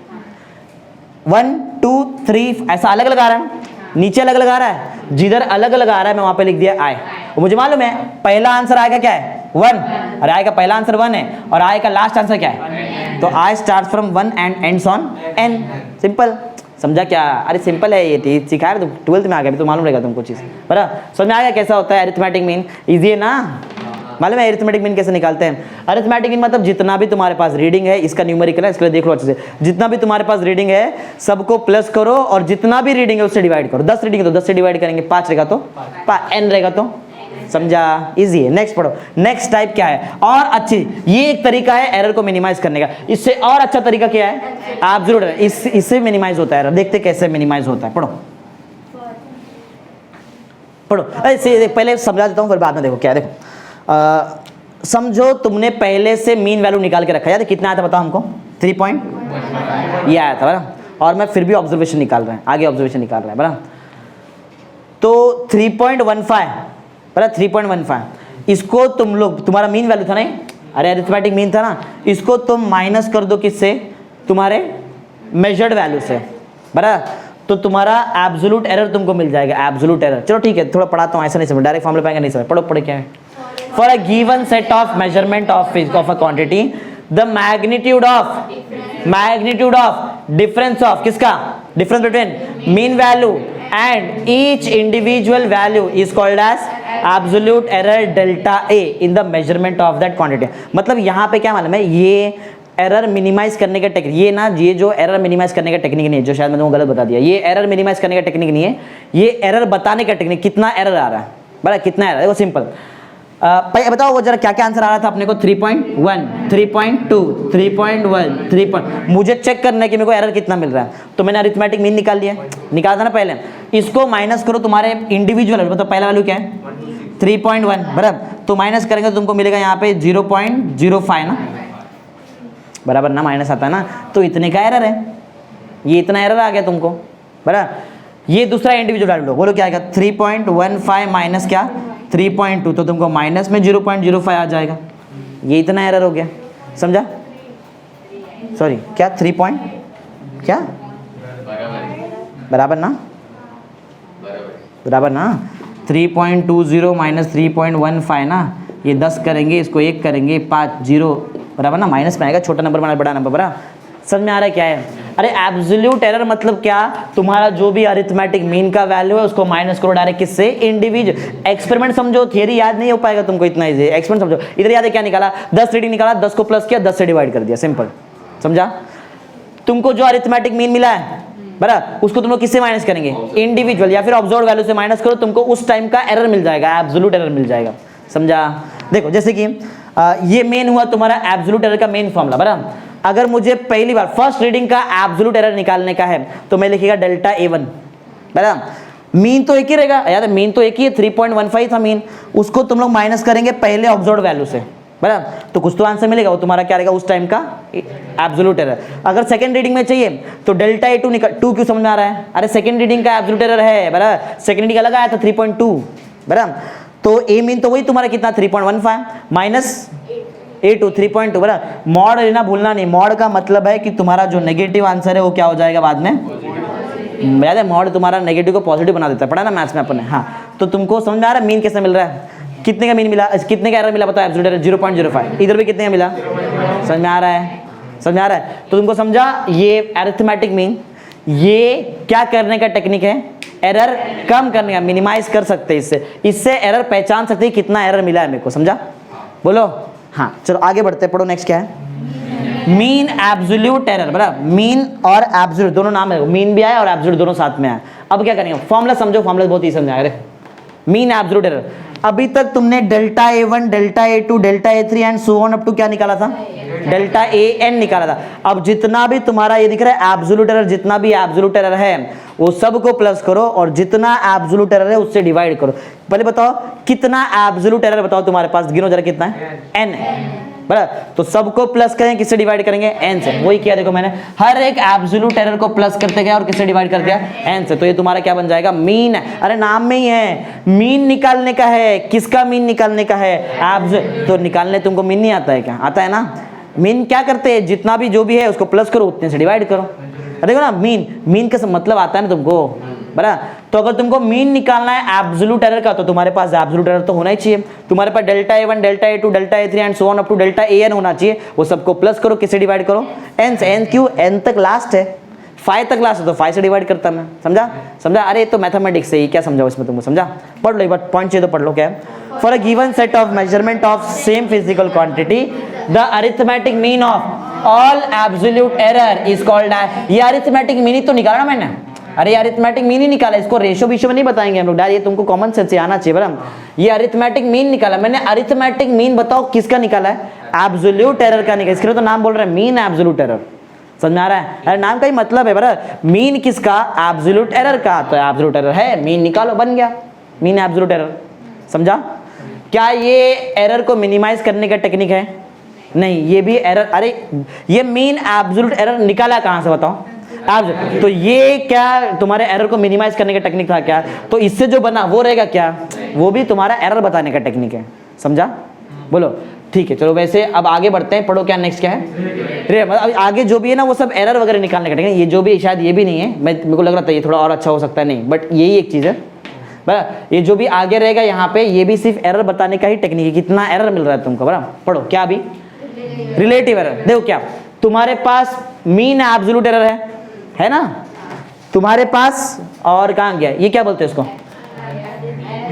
1 2 3 ऐसा अलग अलग आ रहा है ना, नीचे अलग अलग आ रहा है, जिधर अलग अलग आ रहा है मैं वहां पे लिख दिया i। मुझे मालूम है पहला आंसर आएगा क्या है, 1, और i का पहला आंसर 1 है, और i का लास्ट आंसर क्या है, तो i starts from 1 and ends on n। Simple, समझा क्या, अरे सिंपल है, ये सिखाया तो 12th में आ गया, तो मालूम रहेगा तुमको चीज, बराबर समझ में आ गया कैसा होता है अरिथमेटिक मीन। इजी है ना, मालूम है अरिथमेटिक मीन कैसे निकालते हैं। अरिथमेटिक मीन मतलब जितना भी तुम्हारे पास रीडिंग है, इसका न्यूमेरिकल है, इसके लिए देख लो अच्छे से, जितना भी तुम्हारे पास रीडिंग है सबको प्लस करो, और जितना भी रीडिंग है उससे डिवाइड करो। 10 रीडिंग है तो 10 से डिवाइड करेंगे, 5 रहेगा तो n रहेगा, तो समझा, इजी है। नेक्स्ट पढ़ो, नेक्स्ट टाइप क्या है, और अच्छी, ये एक तरीका है एरर को मिनिमाइज करने का। इससे और अच्छा तरीका क्या है, एब्सोल्यूट एरर, इससे मिनिमाइज होता है एरर। देखते कैसे मिनिमाइज होता है, पढ़ो पढ़ो। अरे पहले समझा देता हूँ, फिर बाद में देखो क्या है। देखो समझो तुमने पहले से मीन वैल्यू निकाल के रखा है, कितना आया था बताओ हमको, 3 पॉइंट ये आया था बराबर, और मैं फिर भी ऑब्जर्वेशन निकाल रहा है, आगे ऑब्जर्वेशन निकाल रहा है बराबर। तो 3.15 बराबर, 3.15 इसको तुम लोग, तुम्हारा मीन वैल्यू था नहीं, अरे अरिथमेटिक मीन था ना, इसको तुम माइनस कर दो किससे, तुम्हारे मेजर्ड वैल्यू से बराबर, तो तुम्हारा एब्सोल्यूट एरर तुमको मिल जाएगा, एब्सोल्यूट एरर। चलो ठीक है, थोड़ा पढ़ाता हूँ, ऐसा नहीं समझ, डायरेक्ट फॉर्मूला पाएंगे नहीं समझ, पढ़ो पढ़े क्या है। For a given set of measurement of a quantity, the magnitude of difference of किसका, difference between mean value and each individual value is called as absolute error delta A in the measurement of that quantity. मतलब यहाँ पे क्या मालूम है, ये एरर मिनिमाइज करने का टेक्निक, ये ना, ये जो एरर मिनिमाइज करने का टेक्निक नहीं है, जो शायद मैंने तुमको गलत बता दिया, ये एरर मिनिमाइज करने का टेक्निक नहीं है, ये एरर बताने का टेक्निक, कितना एरर आ रहा है बड़ा, कितना एरर, देखो सिंपल। बताओ वो जरा क्या क्या आंसर आ रहा था अपने को, 3.1 3.2 3.1 3. मुझे चेक करना है कि मेरे को एरर कितना मिल रहा है, तो मैंने अरिथमेटिक मीन निकाल लिया, निकाला था ना पहले, इसको माइनस करो तुम्हारे इंडिविजुअल, मतलब पहला वैल्यू क्या है 3.1 बराबर, तो माइनस करेंगे तो तुमको मिलेगा यहाँ पे 0.05 ना, बराबर ना, माइनस आता है ना, तो इतने का एरर है, ये इतना एरर आ गया तुमको बराबर। ये दूसरा इंडिविजुअल वैल्यू लो, बोलो क्या आएगा 3.15 माइनस क्या 3.2, तो तुमको माइनस में 0.05 आ जाएगा, ये इतना एरर हो गया, समझा, सॉरी क्या 3 पॉइंट क्या बराबर ना, बराबर ना 3.20 माइनस 3.15 ना, ये 10 करेंगे, इसको 1 करेंगे 5 0 बराबर ना, माइनस में आएगा, छोटा नंबर बना बड़ा नंबर बराबर। समझ में आ रहा है क्या है, अरे एब्सोल्यूट एरर मतलब क्या, तुम्हारा जो भी अरिथमेटिक मीन का वैल्यू है उसको माइनस करो डायरेक्ट किससे, इंडिविजुअल। एक्सपेरिमेंट समझो, थियरी याद नहीं हो पाएगा तुमको इतना इजी, एक्सपेरिमेंट समझो। इधर याद है क्या निकाला, 10 रीडिंग निकाला, 10 को प्लस किया, 10 से डिवाइड कर दिया, सिंपल, समझा। तुमको जो अरिथमेटिक मीन मिला है बराबर, उसको तुम लोग किससे माइनस करेंगे, इंडिविजुअल या फिर ऑब्जर्व्ड वैल्यू से माइनस करो, तुमको उस टाइम का एरर मिल जाएगा, एब्सोल्यूट एरर मिल जाएगा, समझा। देखो जैसे कि ये मेन हुआ तुम्हारा एब्सोल्यूट एरर का मेन फॉर्मूला बराबर। अगर मुझे पहली बार फर्स्ट रीडिंग का एब्सोल्यूट एरर निकालने का है तो मैं लिखेगा डेल्टा A1 बराबर। मीन तो एक ही रहेगा, यार मीन तो एक ही है, 3.15 था मीन, उसको तुम लोग माइनस करेंगे पहले ऑब्जर्व्ड वैल्यू से बराबर, तो कुछ तो आंसर मिलेगा, वो तुम्हारा क्या रहेगा उस टाइम का एब्सोल्यूट एरर। अगर सेकंड रीडिंग में चाहिए तो डेल्टा A2 निकाल, 2 क्यों समझ में आ रहा है, अरे सेकंड रीडिंग का एब्सोल्यूट एरर है बराबर, सेकंड रीडिंग अलग आया था 3.2 बराबर, तो ए मीन तो वही तुम्हारा कितना 3.15 माइनस A2 3.2 बराबर। मॉड लेना भूलना नहीं, मॉड का मतलब है कि तुम्हारा जो नेगेटिव आंसर है वो क्या हो जाएगा बाद में, याद है मॉड तुम्हारा नेगेटिव को पॉजिटिव बना देता है, पढ़ा ना मैथ्स में अपन ने, हाँ। तो तुमको समझ में आ रहा है मीन कैसे मिल रहा है, कितने का मीन मिला, कितने का एरर मिला बताओ, एब्सोल्यूट एरर 0.05। इधर भी कितने का मिला, समझ में आ रहा है, समझ में आ रहा है। तो तुमको समझा ये अरिथमेटिक मीन, ये क्या करने का टेक्निक है, एरर कम करने का, मिनिमाइज कर सकते हैं इससे एरर पहचान सकते हैं कितना एरर मिला है मेरे को, समझा, बोलो हाँ। चलो आगे बढ़ते, पढ़ो नेक्स्ट क्या है, मीन एब्सोल्यूट एरर, बराबर, मीन और एब्सोल्यूट दोनों नाम है, मीन भी आया और एब्सोल्यूट दोनों साथ में आया। अब क्या करेंगे, फॉर्मूला समझो, फॉर्मूला बहुत ही समझाएगा। मीन एब्सोल्यूट एरर, अभी तक तुमने delta A1 delta A2 delta A3 and so on up to क्या निकाला था, डेल्टा AN निकाला था। अब जितना भी तुम्हारा ये दिख रहा है एब्सोल्यूट एरर, जितना भी एब्सोल्यूट एरर है वो सब को प्लस करो और जितना एब्सोल्यूट एरर है उससे डिवाइड करो। पहले बताओ कितना एब्सोल्यूट एरर बताओ तुम्हारे पास, गिनो जरा कितना है, n, बराबर। तो सबको प्लस करें, किससे डिवाइड करेंगे, n से। वही किया देखो मैंने, हर एक एब्सोल्यूट एरर को प्लस करते गया और किससे डिवाइड कर दिया, n से। तो ये तुम्हारा क्या बन जाएगा, मीन। अरे नाम में ही है, मीन निकालने का है। किसका मीन निकालने का है, एब्सोल्यूट। तो निकालने तुमको मीन नहीं आता है क्या, आता है ना। मीन क्या करते हैं, जितना भी जो भी है उसको प्लस करो, उतने से डिवाइड करो। देखो ना, मीन का मतलब आता है ना तुमको, बराबर। तो अगर तुमको मीन निकालना है एब्सोल्यूट एरर का, तो तुम्हारे पास एब्सोल्यूट एरर तो होना ही चाहिए। तुम्हारे पास delta A1 delta A2 delta A3 and so on up to delta AN होना चाहिए। वो सबको प्लस करो, किससे डिवाइड करो, n से। n क्यों, n तक लास्ट है, 5 तक लास्ट है, तो 5 से डिवाइड करता मैं, समझा, समझा। अरे तो मैथमेटिक्स से ही क्या समझाओ इसमें तुमको, समझा। पढ़ लो एक बार, पॉइंट चाहिए तो पढ़ लो क्या है। For a given set of measurement of same physical quantity the arithmetic mean of all absolute error is called as. ये अरिथमेटिक मीन ही तो निकाला ना मैंने, अरे अरिथमेटिक मीन ही निकाला, इसको रेशो विशो में नहीं बताएंगे हम लोग, ये तुमको कॉमन सेंस से आना चाहिए बराबर। ये अरिथमेटिक मीन निकाला मैंने। अरिथमेटिक मीन बताओ किसका निकाला है, एब्सोल्यूट एरर का निकाला। इसके लिए तो नाम बोल रहे हैं मीन एब्सोल्यूट एरर, समझ में आ रहा है। अरे नाम का ही मतलब है बराबर, मीन किसका, एब्सोल्यूट एरर का। तो एब्सोल्यूट एरर है, मीन निकालो, बन गया मीन एब्सोल्यूट एरर, समझा। क्या ये एरर को मिनिमाइज करने का टेक्निक है, नहीं, ये भी एरर। अरे ये मीन एब्सोल्यूट एरर निकाला कहां से बताओ, तो ये क्या तुम्हारे एरर को मिनिमाइज करने का टेक्निक था क्या, तो इससे जो बना वो रहेगा क्या, वो भी तुम्हारा एरर बताने का टेक्निक है, समझा, बोलो ठीक है। चलो वैसे अब आगे बढ़ते हैं, पढ़ो क्या नेक्स्ट क्या है। अब आगे जो भी है ना वो सब एरर वगैरह निकालने का टेक्निक। ये जो भी शायद ये भी नहीं है, मेरे को लग रहा था ये थोड़ा और अच्छा हो सकता है, नहीं, बट यही एक चीज़ है। बराबर, ये जो भी आगे रहेगा यहाँ पे ये भी सिर्फ एरर बताने का ही टेक्निक है, कितना एरर मिल रहा है तुमको, बराबर। पढ़ो क्या अभी, रिलेटिव एरर। देखो क्या तुम्हारे पास मीन एब्सोल्यूट एरर है ना तुम्हारे पास, और कहाँ गया ये, क्या बोलते हैं उसको,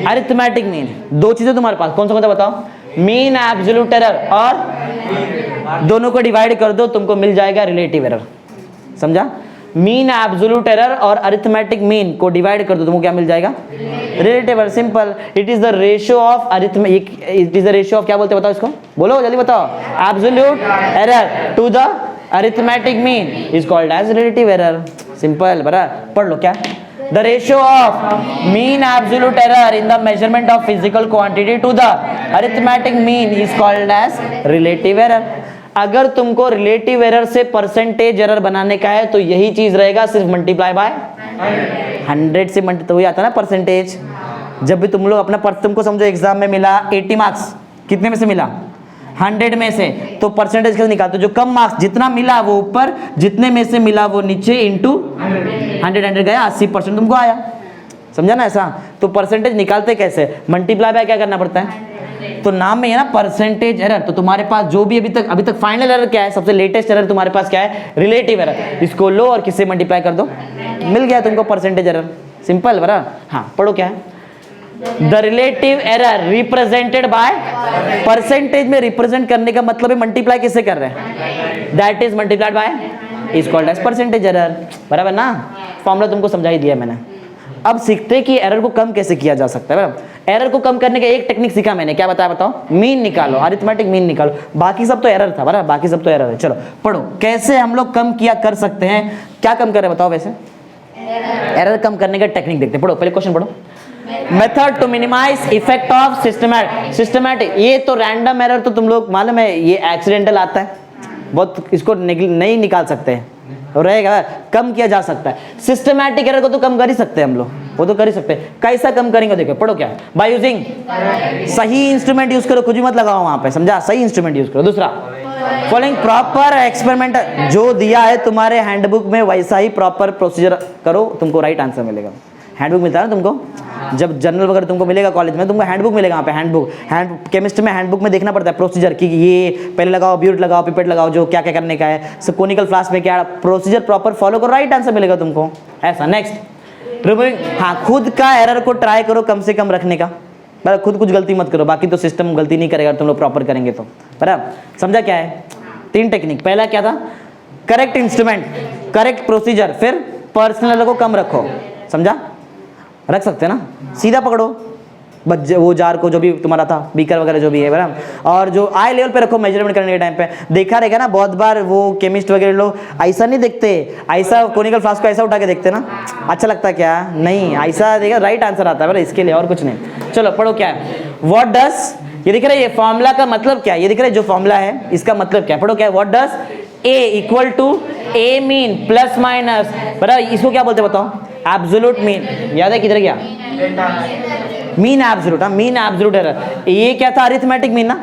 अरिथमेटिक मीन। दो चीजें तुम्हारे पास, कौन सा बताओ, मीन एब्सोल्यूट एरर, और दोनों को डिवाइड कर दो तुमको मिल जाएगा रिलेटिव एरर, समझा। मीन एब्सोल्यूट एरर और अरिथमेटिक मीन को डिवाइड कर दो तुमको क्या मिल जाएगा, relative error. Simple, it is the ratio of arithmetic, it is the ratio of क्या बोलते हैं बताओ इसको, बोलो जल्दी बताओ, absolute error to the arithmetic mean is called as relative error. Simple, बराबर। पढ़ लो क्या, the ratio of mean absolute error in the measurement of physical quantity to the arithmetic mean is called as relative error. अगर तुमको रिलेटिव एरर से परसेंटेज एरर बनाने का है तो यही चीज रहेगा, सिर्फ मल्टीप्लाई बाय 100 से मल्टी, तो वही आता है ना परसेंटेज। जब भी तुम लोग अपना तुमको समझो एग्जाम में मिला 80 मार्क्स, कितने में से मिला, 100 में से, तो परसेंटेज कैसे निकालते हो, जो कम मार्क्स जितना मिला वो ऊपर, जितने में से मिला वो नीचे, इंटू 100 गया, 80% तुमको आया, समझा ना ऐसा। तो परसेंटेज निकालते कैसे, मल्टीप्लाई बाय क्या करना पड़ता है, तो नाम में है ना परसेंटेज एरर। तो तुम्हारे पास जो भी अभी तक फाइनल एरर क्या है, सबसे लेटेस्ट एरर तुम्हारे पास क्या है, रिलेटिव एरर। इसको लो और किससे मल्टीप्लाई कर दो, मिल गया तुमको परसेंटेज एरर। सिंपल, बराबर। हाँ पढ़ो क्या है, the relative error represented by, percentage में रिप्रेजेंट करने का मतलब है मल्टीप्लाई किससे कर रहे हैं, that is multiplied by is called as percentage error, बराबर ना। फॉर्मूला तुमको समझा ही दिया मैंने। अब सीखते कि एरर को कम कैसे किया जा सकता है, बराबर। एरर को कम करने का एक टेक्निक सीखा मैंने, क्या बताया बताओ, मीन निकालो, अरिथमेटिक मीन निकालो। बाकी सब तो एरर था, बराबर, बाकी सब तो एरर है। चलो पढ़ो कैसे हम लोग कम किया कर सकते हैं, क्या कम करें बताओ, वैसे एरर कम करने का टेक्निक देखते। पढ़ो पहले क्वेश्चन पढ़ो, method to minimise effect of systematic. ये तो रैंडम एरर तो तुम लोग मालूम है ये एक्सीडेंटल आता है, बहुत इसको नहीं निकाल सकते हैं, रहेगा, कम किया जा सकता है। सिस्टमैटिक एरर को तो कम कर ही सकते हैं हम लोग, वो तो कर ही सकते हैं। कैसा कम करेंगे देखो, पढ़ो क्या, बाय यूजिंग सही इंस्ट्रूमेंट यूज करो, खुद ही मत लगाओ वहां पे, समझा, सही इंस्ट्रूमेंट यूज करो। दूसरा, फॉलोइंग प्रॉपर एक्सपेरिमेंट, जो दिया है तुम्हारे हैंडबुक में वैसा ही प्रॉपर प्रोसीजर करो, तुमको राइट आंसर मिलेगा। हैंडबुक मिलता है ना तुमको, जब जर्नल वगैरह तुमको मिलेगा कॉलेज में, तुमको हैंडबुक मिलेगा वहाँ पे, हैंड केमिस्ट्री में हैंडबुक में देखना पड़ता है प्रोसीजर कि ये पहले लगाओ, ब्यूट लगाओ, पिपेट लगाओ, जो क्या क्या करने का है, सब कोनिकल फ्लास्क में क्या प्रोसीजर प्रॉपर फॉलो करो, राइट आंसर मिलेगा तुमको ऐसा। नेक्स्ट रिमूविंग, हाँ खुद का एरर को ट्राई करो कम से कम रखने का, बराबर, खुद कुछ गलती मत करो, बाकी तो सिस्टम गलती नहीं करेगा तुम लोग प्रॉपर करेंगे तो, बराबर। समझा क्या है? 3 टेक्निक, पहला क्या था? करेक्ट इंस्ट्रूमेंट, करेक्ट प्रोसीजर, फिर पर्सनल को कम रखो, समझा? रख सकते हैं ना, सीधा पकड़ो बच्चे वो जार को जो भी तुम्हारा था, बीकर वगैरह जो भी है, बराबर, और जो आई लेवल पे रखो मेजरमेंट करने के टाइम पे। देखा रहेगा ना बहुत बार वो केमिस्ट वगैरह लोग ऐसा नहीं देखते, ऐसा कोनिकल फ्लास्क को ऐसा उठा के देखते ना, अच्छा लगता है क्या? नहीं, ऐसा देखा राइट आंसर आता है बराबर, इसके लिए और कुछ नहीं। चलो पढ़ो क्या है, व्हाट डस, ये दिख रहा है, ये फॉर्मूला का मतलब क्या है, ये दिख रहा है जो फॉर्मूला है इसका मतलब क्या है, पढ़ो क्या है, what does A equal to A mean plus minus, बराबर, इसको क्या बोलते हैं बताओ? एब्सोल्यूट मीन, याद है किधर गया? Mean absolute, mean absolute error. ये क्या था? अरिथमेटिक मीन ना,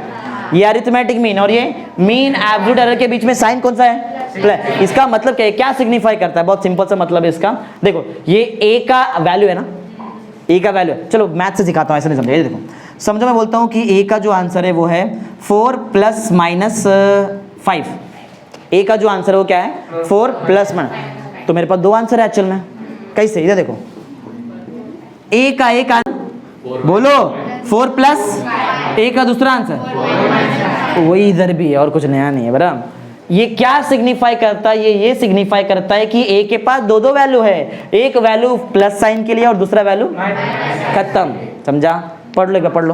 ये अरिथमेटिक मीन और ये मीन एब्सोल्यूट एरर के बीच में साइन कौन सा है? प्लस। इसका मतलब क्या है, क्या सिग्निफाई करता है? बहुत सिंपल सा मतलब है इसका, देखो ये ए का वैल्यू है ना, ए का वैल्यू है, चलो मैथ से सिखाता हूँ, ऐसा नहीं समझे, ये देखो समझो, मैं बोलता हूँ कि ए का जो आंसर है वो है 4 + -5, ए का जो आंसर है वो क्या है? 4 + -, तो मेरे पास 2 आंसर है एक्चुअल में, कैसे? इधर देखो, ए का एक बोलो 4 + ए का दूसरा आंसर वही इधर भी है, और कुछ नया नहीं है, बराबर। ये क्या सिग्निफाई करता है? ये सिग्निफाई करता है कि ए के पास 2 वैल्यू है, एक वैल्यू प्लस साइन के लिए और दूसरा वैल्यू खत्म, समझा? पढ़ लो, पढ़ लो।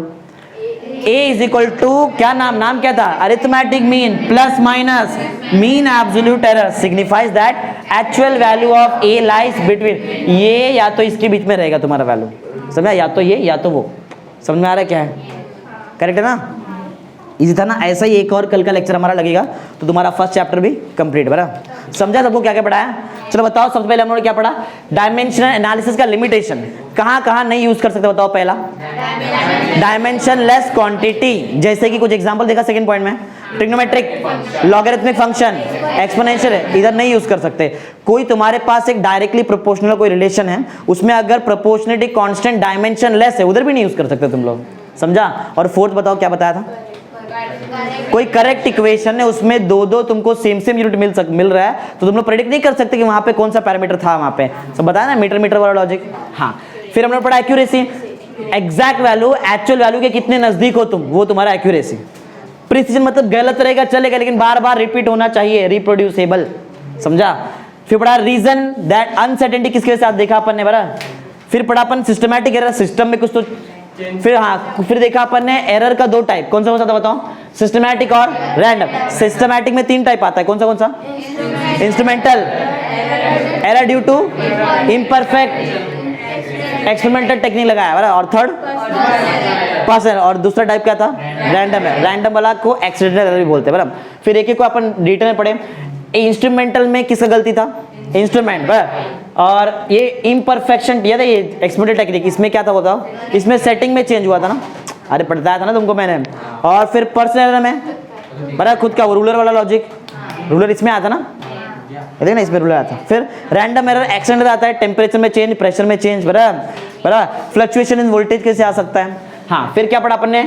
A इज इक्वल टू क्या नाम क्या था? Arithmetic mean plus minus mean absolute error signifies that actual value of A lies between, ये या तो इसके बीच में रहेगा तुम्हारा वैल्यू, समझा? या तो ये या तो वो, समझ में आ रहा है क्या है? करेक्ट है ना? इजी था ना? ऐसा ही एक और कल का लेक्चर हमारा लगेगा तो तुम्हारा फर्स्ट चैप्टर भी कंप्लीट, बराबर। समझा सबको क्या क्या पढ़ाया? चलो बताओ, सबसे पहले हम लोगों ने क्या पढ़ा? डायमेंशनल एनालिसिस का लिमिटेशन, कहाँ नहीं यूज कर सकते बताओ? पहला डायमेंशन लेस क्वांटिटी, जैसे कि कुछ एग्जांपल देखा सेकंड पॉइंट में, ट्रिग्नोमेट्रिक, लॉगरिथमिक फंक्शन, एक्सपोनेंशियल है, इधर नहीं यूज कर सकते। कोई तुम्हारे पास एक डायरेक्टली प्रोपोर्शनल कोई रिलेशन है, उसमें अगर प्रोपोर्शनलिटी कांस्टेंट डायमेंशन लेस है, उधर भी नहीं यूज कर सकते तुम लोग, समझा? और फोर्थ बताओ क्या बताया था? कोई करेक्ट इक्वेशन है, उसमें दो तुमको सेम यूनिट मिल रहा है, तो तुम लोग प्रेडिक्ट नहीं कर सकते कि वहां पे कौन सा पैरामीटर था वहां पे, सब बताया ना, मीटर वाला लॉजिक। हाँ, फिर हमने पढ़ा accuracy, exact value actual value के कितने नजदीक हो तुम, वो तुम्हारा एक्यूरेसी। प्रिसिजन मतलब गलत रहेगा चलेगा, लेकिन बार बार रिपीट होना चाहिए, रिप्रोड्यूसेबल, समझा? फिर पढ़ा रीजन दैट अनसर्टेनिटी किसके साथ देखा अपन ने, बराबर। फिर पढ़ा अपन सिस्टमैटिक एरर, सिस्टम में कुछ तो, फिर देखा अपन ने एरर का 2 टाइप, कौन सा था बताओ? सिस्टमैटिक और रैंडम। सिस्टमैटिक में 3 टाइप आता है, कौन सा? Instrumental, error due to imperfect experimental technique लगाया, बराबर, और थर्ड पर्सन, और दूसरा टाइप क्या था? रैंडम है, रैंडम वाला को एक्सीडेंटल एरर भी बोलते हैं, बराबर। फिर एक को अपन डिटेल में पढ़े, इंस्ट्रूमेंटल में किसका गलती था? इंस्ट्रूमेंट, बराबर। और ये इम्परफेक्शन याद है, ये एक्सपेरिमेंटल टेक्निक, इसमें क्या था बताओ? इसमें सेटिंग में चेंज हुआ था ना, अरे बताया था ना तुमको मैंने। और फिर पर्सन एरर में, बराबर, खुद का रूलर वाला लॉजिक, रूलर इसमें आता ना, देखना ना, इसमें रूलर आता। फिर रैंडम एरर एक्सीडेंटल आता है, टेम्परेचर में चेंज, प्रेशर में चेंज, बराबर, फ्लक्चुएशन इन वोल्टेज कैसे आ सकता है। हाँ, फिर क्या पढ़ा अपन ने?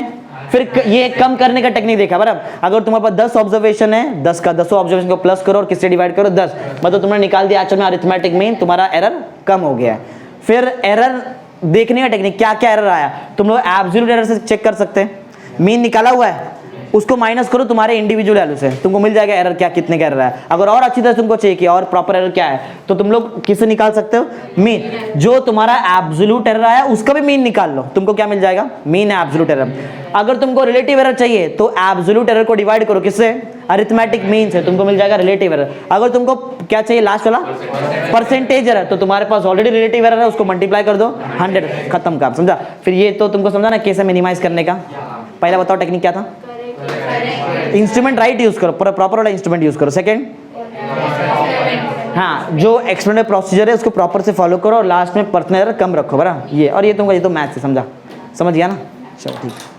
फिर ये कम करने का टेक्निक देखा, बराबर। अगर तुम्हारे पास 10 ऑब्जर्वेशन है, 10 का 10 ऑब्जर्वेशन को प्लस करो और किससे डिवाइड करो 10, मतलब तुमने निकाल दिया एक्चुअल में अरिथमेटिक मीन, तुम्हारा एरर कम हो गया है। फिर एरर देखने का टेक्निक, क्या क्या एरर आया, तुम लोग एब्सोल्यूट एरर से चेक कर सकते हैं, मीन निकाला हुआ है, उसको माइनस करो तुम्हारे इंडिविजुअल वैल्यू से, तुमको मिल जाएगा एरर क्या, कितने का एरर है। अगर और अच्छी तरह तुमको चाहिए कि और प्रॉपर एरर क्या है, तो तुम लोग किससे निकाल सकते हो? मीन, जो तुम्हारा एब्सोल्यूट एरर आया उसका भी मीन निकाल लो, तुमको क्या मिल जाएगा? Mean absolute error. अगर तुमको रिलेटिव एरर चाहिए तो एब्सोल्यूट एरर को डिवाइड करो किससे? अरिथमेटिक मीन से, तुमको मिल जाएगा रिलेटिव एरर। अगर तुमको क्या चाहिए लास्ट वाला? परसेंटेज एरर, तो तुम्हारे पास ऑलरेडी रिलेटिव एरर है, उसको मल्टीप्लाई कर दो 100, खत्म काम, समझा? फिर ये तो तुमको समझा ना कैसे मिनिमाइज करने का। पहला बताओ टेक्निक क्या था? इंस्ट्रूमेंट राइट यूज करो, प्रॉपर वाला इंस्ट्रूमेंट यूज करो। सेकंड, हाँ, जो एक्सपेरिमेंटल प्रोसीजर है उसको प्रॉपर से फॉलो करो, और लास्ट में पर्सनल एरर कम रखो, बराबर। ये और ये तुमको, ये तो मैथ से समझ गया ना? चलो ठीक है।